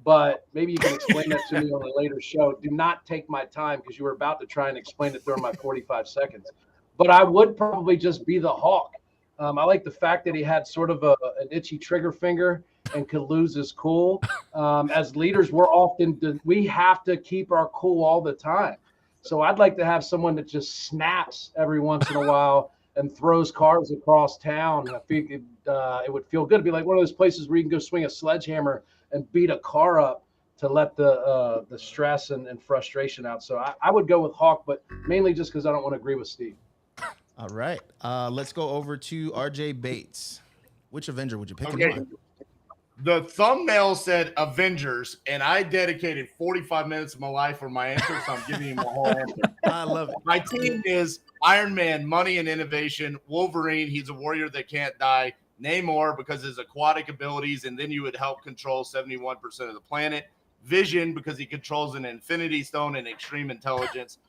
but maybe you can explain that to me on a later show. Do not take my time because you were about to try and explain it during my 45 seconds. But I would probably just be the hawk. I like the fact that he had sort of an itchy trigger finger and could lose his cool. As leaders, we have to keep our cool all the time. So I'd like to have someone that just snaps every once in a while and throws cars across town. I think it would feel good to be like one of those places where you can go swing a sledgehammer and beat a car up to let the stress and frustration out. So I would go with Hawk, but mainly just because I don't want to agree with Steve. All right. Let's go over to RJ Bates. Which Avenger would you pick? Okay. The thumbnail said Avengers, and I dedicated 45 minutes of my life for my answer, so I'm giving you my whole answer. I love it. My team is Iron Man, Money and Innovation, Wolverine, he's a warrior that can't die, Namor because of his aquatic abilities, and then you would help control 71% of the planet, Vision because he controls an Infinity Stone and extreme intelligence,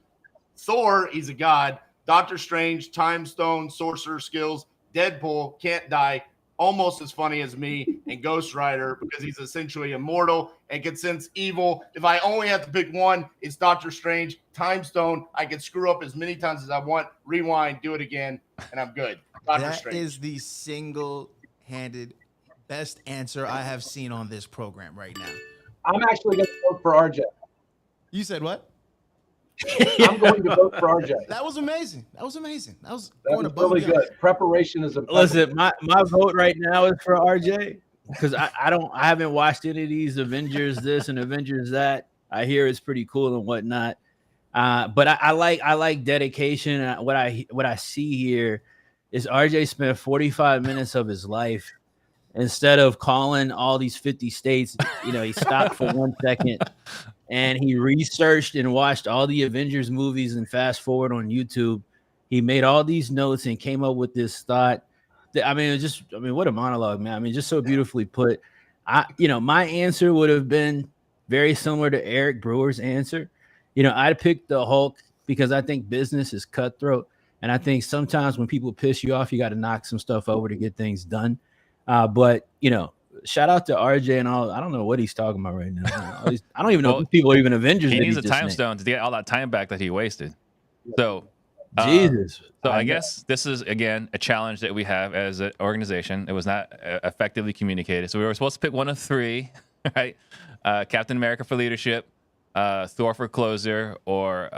Thor, he's a god, Doctor Strange, Time Stone, sorcerer skills, Deadpool, can't die, almost as funny as me, and Ghost Rider because he's essentially immortal and can sense evil. If I only have to pick one, it's Doctor Strange. Time Stone, I can screw up as many times as I want, rewind, do it again, and I'm good. Doctor Strange. That is the single-handed best answer I have seen on this program right now. I'm actually going to vote for RJ. You said what? I'm going to vote for RJ. That was amazing. That was amazing. That was really good. Preparation is impeccable. Listen, my vote right now is for RJ because I haven't watched any of these Avengers this and Avengers that. I hear it's pretty cool and whatnot. But I like dedication. What I see here is RJ spent 45 minutes of his life instead of calling all these 50 states. He stopped for 1 second. And he researched and watched all the Avengers movies and fast forward on YouTube. He made all these notes and came up with this thought. What a monologue, man. Just so beautifully put. My answer would have been very similar to Eric Brewer's answer. I'd pick the Hulk because I think business is cutthroat. And I think sometimes when people piss you off, you got to knock some stuff over to get things done. But shout out to RJ and all. I don't know what he's talking about right now. I don't even know if people are even Avengers. He needs a time stone to get all that time back that he wasted. So, Jesus. I guess this is, again, a challenge that we have as an organization. It was not effectively communicated. So we were supposed to pick one of three, right? Captain America for leadership, Thor for closer, or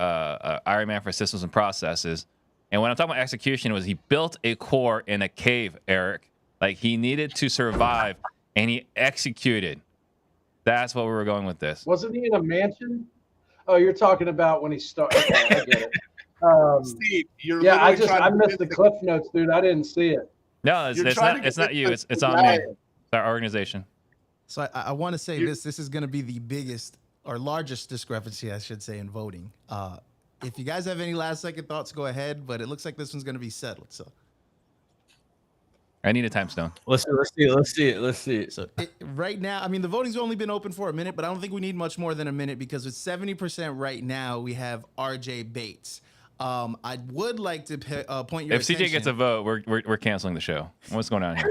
Iron Man for systems and processes. And when I'm talking about execution, it was he built a core in a cave, Eric. Like he needed to survive. And he executed. That's what we were going with this. Wasn't he in a mansion? Oh, you're talking about when he started. Okay, I get it. Steve, I missed the cliff notes, dude. I didn't see it. No, it's not you. It's on me. It's our organization. So I want to say this is going to be the biggest or largest discrepancy, I should say, in voting. If you guys have any last second thoughts, go ahead. But it looks like this one's going to be settled. So. I need a time stone. Let's see it. So right now, the voting's only been open for a minute, but I don't think we need much more than a minute because with 70% right now, we have RJ Bates. I would like to point your attention. If CJ gets a vote, we're canceling the show. What's going on here?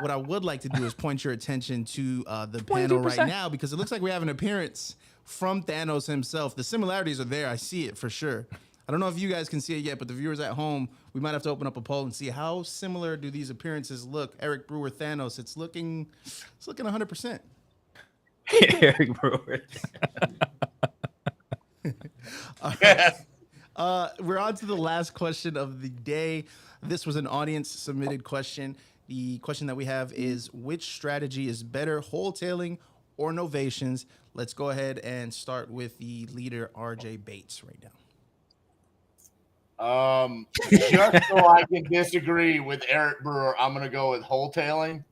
What I would like to do is point your attention to the panel right now because it looks like we have an appearance from Thanos himself. The similarities are there. I see it for sure. I don't know if you guys can see it yet, but the viewers at home, we might have to open up a poll and see how similar do these appearances look. Eric Brewer, Thanos, it's looking 100%. Eric Brewer. We're on to the last question of the day. This was an audience submitted question. The question that we have is, which strategy is better, wholetailing or novations? Let's go ahead and start with the leader, RJ Bates, right now. Just so I can disagree with Eric Brewer, I'm going to go with wholetailing.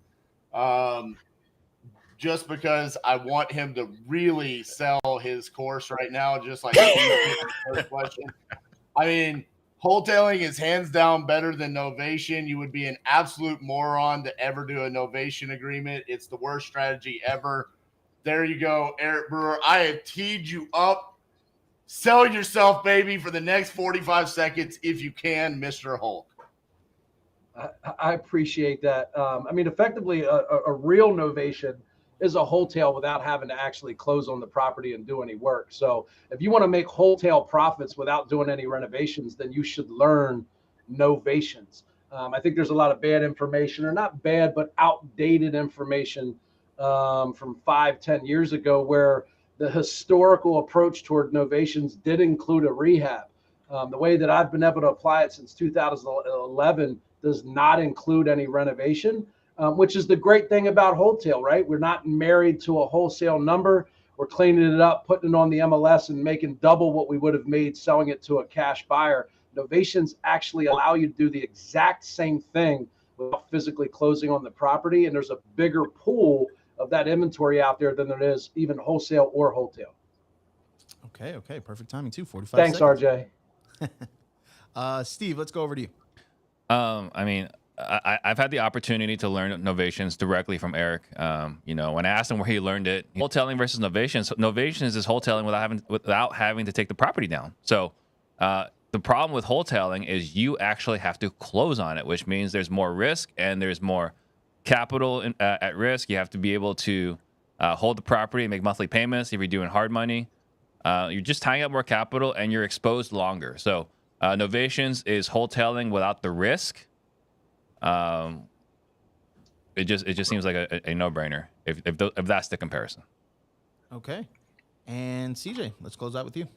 Just because I want him to really sell his course right now, just like the first question. Wholetailing is hands down better than novation. You would be an absolute moron to ever do a novation agreement. It's the worst strategy ever. There you go, Eric Brewer. I have teed you up. Sell yourself, baby, for the next 45 seconds if you can, Mr. Hulk. I appreciate that. Effectively, a real novation is a wholetail without having to actually close on the property and do any work. So if you want to make wholetail profits without doing any renovations, then you should learn novations. I think there's a lot of bad information, or not bad, but outdated information from 5-10 years ago, where the historical approach toward novations did include a rehab. The way that I've been able to apply it since 2011 does not include any renovation, which is the great thing about wholesale, right? We're not married to a wholesale number. We're cleaning it up, putting it on the MLS, and making double what we would have made selling it to a cash buyer. Novations actually allow you to do the exact same thing without physically closing on the property, and there's a bigger pool of that inventory out there than there is even wholesale or wholesale. Okay, perfect timing too. 45 Thanks, seconds. RJ. Steve, let's go over to you. I mean, I've had the opportunity to learn novations directly from Eric. When I asked him where he learned it, wholetailing versus novations. Novations is wholetailing without having to take the property down. So the problem with wholetailing is you actually have to close on it, which means there's more risk and there's more capital at risk. You have to be able to hold the property and make monthly payments. If you're doing hard money, you're just tying up more capital and you're exposed longer. So novations is wholetailing without the risk. It just seems like a no-brainer if that's the comparison. Okay, and CJ, let's close out with you.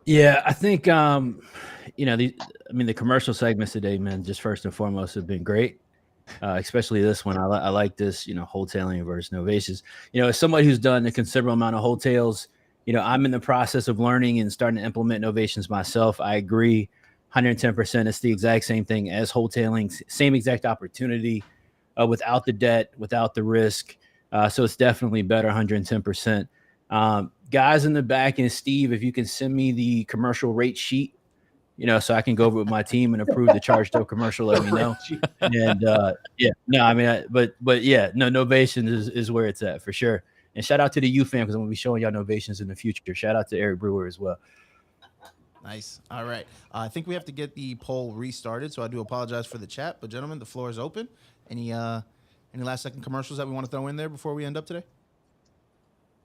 Yeah, I think the commercial segments today, man, just first and foremost have been great. Especially this one. I like this, wholetailing versus novations. As somebody who's done a considerable amount of wholetails, I'm in the process of learning and starting to implement novations myself. I agree 110%. It's the exact same thing as wholetailing, same exact opportunity, without the debt, without the risk. So it's definitely better, 110%. Guys in the back, and Steve, if you can send me the commercial rate sheet, so I can go over with my team and approve the charge to a commercial, let me know. And novation is where it's at for sure. And shout out to the U fam, because I'm gonna be showing y'all novations in the future. Shout out to Eric Brewer as well. Nice. All right. I think we have to get the poll restarted, so I do apologize for the chat. But gentlemen, the floor is open. Any last second commercials that we want to throw in there before we end up today?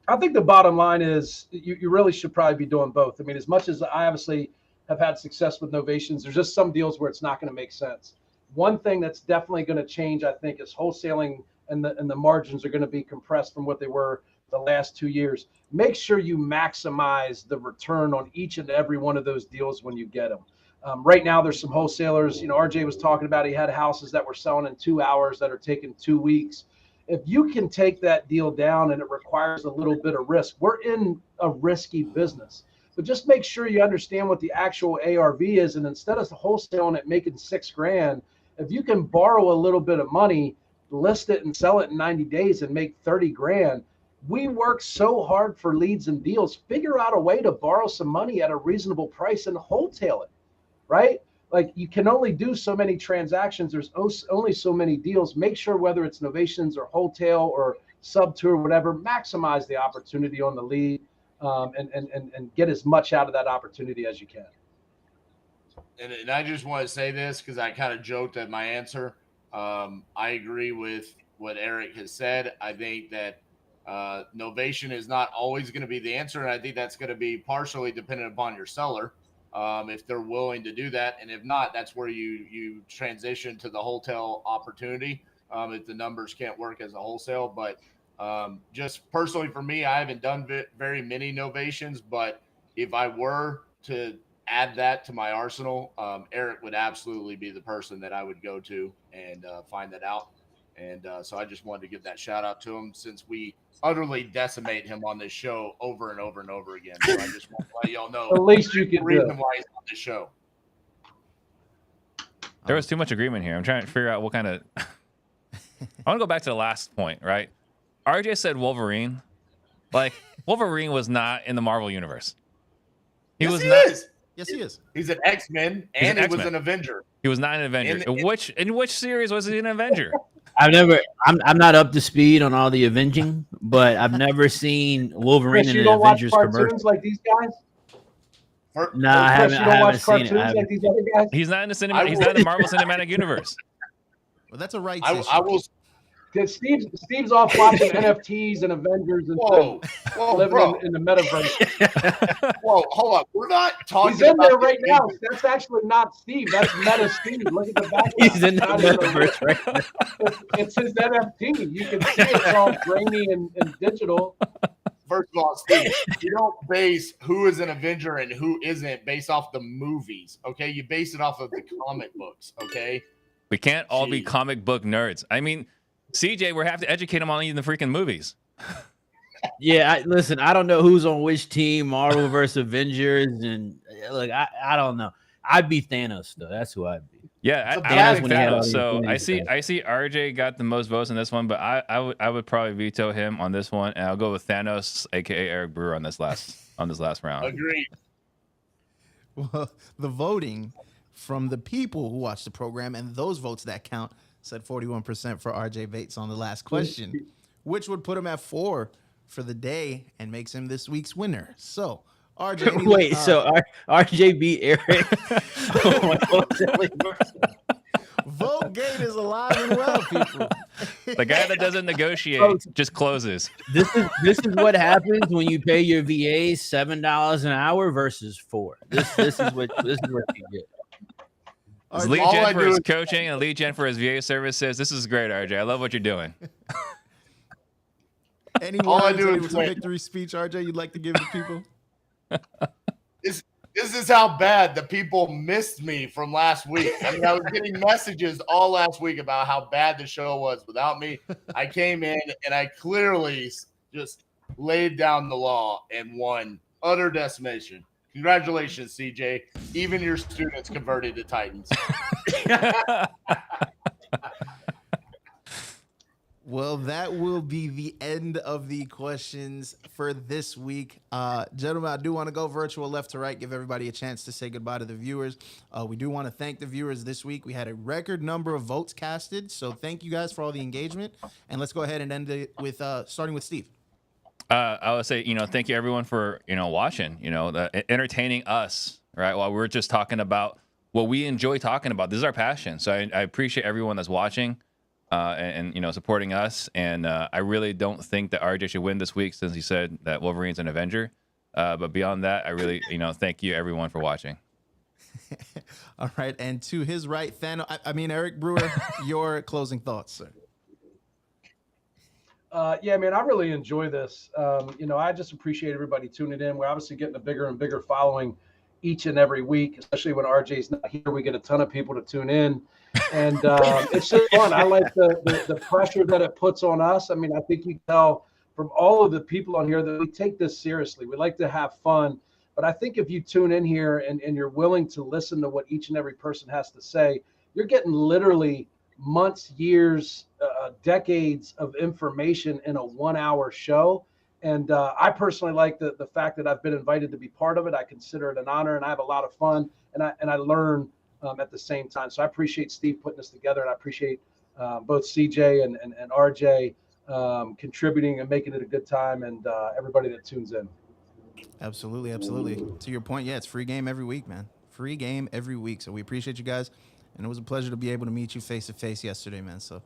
I think the bottom line is you really should probably be doing both. I mean, as much as I obviously have had success with novations, there's just some deals where it's not going to make sense. One thing that's definitely going to change, I think, is wholesaling, and the margins are going to be compressed from what they were the last 2 years. Make sure you maximize the return on each and every one of those deals when you get them. Right now, there's some wholesalers. RJ was talking about he had houses that were selling in 2 hours that are taking 2 weeks. If you can take that deal down and it requires a little bit of risk, we're in a risky business. But just make sure you understand what the actual ARV is. And instead of wholesaling it, making $6,000, if you can borrow a little bit of money, list it and sell it in 90 days and make $30,000. We work so hard for leads and deals. Figure out a way to borrow some money at a reasonable price and wholesale it, right? Like, you can only do so many transactions. There's only so many deals. Make sure, whether it's novations or wholesale or sub-2 or whatever, maximize the opportunity on the lead, and get as much out of that opportunity as you can. And I just want to say this because I kind of joked at my answer. I agree with what Eric has said. I think that novation is not always going to be the answer, and I think that's going to be partially dependent upon your seller, if they're willing to do that. And if not, that's where you transition to the wholesale opportunity, if the numbers can't work as a wholesale. But just personally for me, I haven't done very many novations, but if I were to add that to my arsenal, Eric would absolutely be the person that I would go to and find that out. And so I just wanted to give that shout out to him, since we utterly decimate him on this show over and over and over again. So I just want to let y'all know At least you can the reason why he's on this show. There was too much agreement here. I'm trying to figure out what kind of. I want to go back to the last point, right? RJ said Wolverine. Like, Wolverine was not in the Marvel universe. He was not. Yes, he is. He's an X-Men, and he was an Avenger. He was not an Avenger. In which series was he an Avenger? I'm not up to speed on all the avenging, but I've never seen Wolverine in an Avengers commercial. Like these guys? No, I haven't seen it. Like these other guys? He's not in the Marvel Cinematic Universe. Well, that's a rights I issue. Because Steve's off watching NFTs and Avengers and Whoa, living bro. in the metaverse. Whoa, hold on. We're not talking He's in about there right now. That's actually not Steve. That's Meta Steve. Look at the background. He's in the Not even metaverse right now. It's his NFT. You can see it's all grainy and digital. First of all, Steve, you don't base who is an Avenger and who isn't based off the movies, okay? You base it off of the comic books, okay? We can't all be Jeez. comic book nerds. I mean, CJ, we have to educate them on even the freaking movies. Yeah, listen, I don't know who's on which team, Marvel versus Avengers, and look, I don't know. I'd be Thanos though. That's who I'd be. Yeah, It's a I bad like when he had all Thanos. the So Infinity I see RJ got the most votes in this one, but I would probably veto him on this one, and I'll go with Thanos, aka Eric Brewer, on this last round. Agreed. Well, the voting from the people who watched the program and those votes that count said 41% for RJ Bates on the last question, which would put him at 4 for the day and makes him this week's winner. So, RJ, Wait, so RJ beat Eric? Oh my God. Vote gate is alive and well, people. The guy that doesn't negotiate just closes. This is what happens when you pay your VA $7 an hour versus $4. This is what you get. It's lead All I gen for do his is- coaching and lead gen for his VA services. This is great, RJ. I love what you're doing. Any All I words, do any is win. victory speech, RJ, you'd like to give the people? This is how bad the people missed me from last week. I mean, I was getting messages all last week about how bad the show was without me. I came in and I clearly just laid down the law and won. Utter decimation. Congratulations, CJ. Even your students converted to Titans. Well, that will be the end of the questions for this week. Gentlemen, I do want to go virtual left to right, give everybody a chance to say goodbye to the viewers. We do want to thank the viewers this week. We had a record number of votes casted, so thank you guys for all the engagement. And let's go ahead and end it with starting with Steve. I would say, thank you everyone for, watching, entertaining us, right? While we're just talking about what we enjoy talking about. This is our passion. So I appreciate everyone that's watching. And supporting us. And I really don't think that RJ should win this week since he said that Wolverine's an Avenger. But beyond that, I really, thank you everyone for watching. All right. And to his right, Eric Brewer, your closing thoughts, sir. Yeah, man, I really enjoy this. I just appreciate everybody tuning in. We're obviously getting a bigger and bigger following each and every week, especially when RJ's not here. We get a ton of people to tune in. And it's just fun. I like the pressure that it puts on us. I mean, I think you can tell from all of the people on here that we take this seriously. We like to have fun. But I think if you tune in here and you're willing to listen to what each and every person has to say, you're getting literally months, years, decades of information in a 1-hour show. And I personally like the fact that I've been invited to be part of it. I consider it an honor, and I have a lot of fun, and I learn at the same time. So I appreciate Steve putting this together, and I appreciate both CJ and RJ contributing and making it a good time, and everybody that tunes in. Absolutely. To your point, yeah, it's free game every week, man. Free game every week. So we appreciate you guys, and it was a pleasure to be able to meet you face to face yesterday, man. So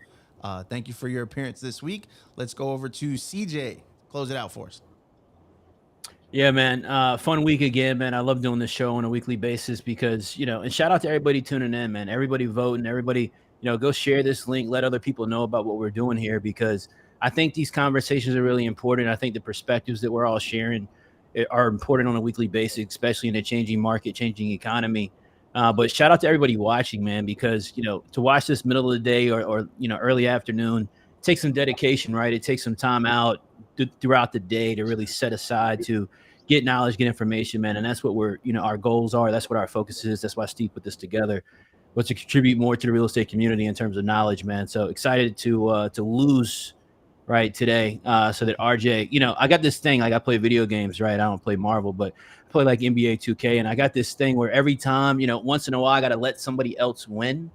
thank you for your appearance this week. Let's go over to CJ. Close it out for us. Yeah, man. Fun week again, man. I love doing this show on a weekly basis because, and shout out to everybody tuning in, man. Everybody voting, everybody, go share this link, let other people know about what we're doing here, because I think these conversations are really important. I think the perspectives that we're all sharing are important on a weekly basis, especially in a changing market, changing economy. But shout out to everybody watching, man, because, to watch this middle of the day or early afternoon, it takes some dedication, right? It takes some time out throughout the day to really set aside to get knowledge, get information, man. And that's what our goals are. That's what our focus is. That's why Steve put this together, was to contribute more to the real estate community in terms of knowledge, man. So excited to lose right today. So that RJ, I got this thing, like I play video games, right? I don't play Marvel, but I play like NBA 2K. And I got this thing where every time, once in a while, I got to let somebody else win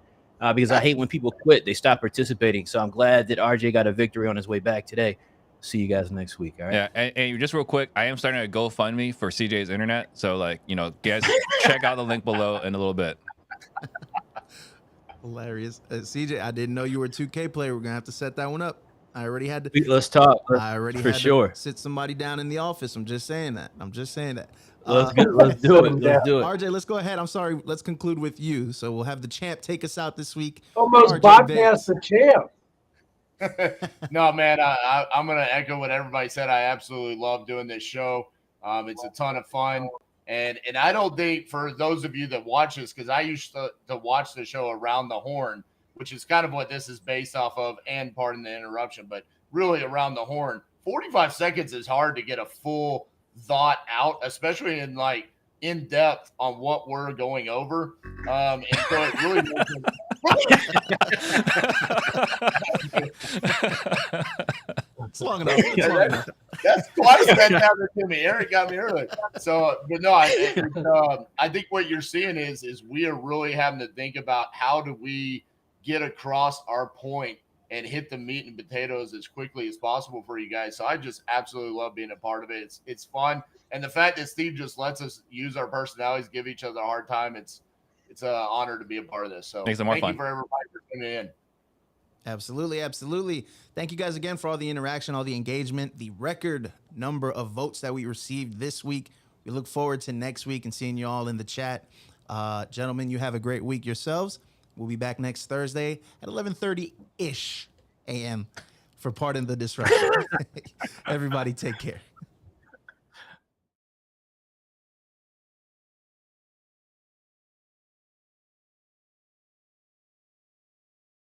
because I hate when people quit, they stop participating. So I'm glad that RJ got a victory on his way back today. See you guys next week. All right. Yeah. And just real quick, I am starting a GoFundMe for CJ's internet. So guys, check out the link below in a little bit. Hilarious. CJ, I didn't know you were a 2K player. We're gonna have to set that one up. I already had to. Let's talk. I already for had sure. to sit somebody down in the office. I'm just saying that. Let's do it. Let's do it. RJ, let's go ahead. I'm sorry. Let's conclude with you. So we'll have the champ take us out this week. Almost RJ bypassed the champ. No, man, I'm going to echo what everybody said. I absolutely love doing this show. It's a ton of fun. And I don't think for those of you that watch this, because I used to watch the show Around the Horn, which is kind of what this is based off of, and pardon the interruption, but really Around the Horn, 45 seconds is hard to get a full thought out, especially in like in depth on what we're going over. And so it really It's long enough. It's long enough. That's twice that happened to me. Eric got me earlier. So, but no, I think what you're seeing is we are really having to think about how do we get across our point and hit the meat and potatoes as quickly as possible for you guys. So I just absolutely love being a part of it. It's fun. And the fact that Steve just lets us use our personalities, give each other a hard time, it's an honor to be a part of this. So Makes it more thank fun. you for everybody for tuning in. Absolutely. Thank you guys again for all the interaction, all the engagement, the record number of votes that we received this week. We look forward to next week and seeing you all in the chat. Gentlemen, you have a great week yourselves. We'll be back next Thursday at 11:30-ish a.m. for Pardon the Disruption. Everybody take care.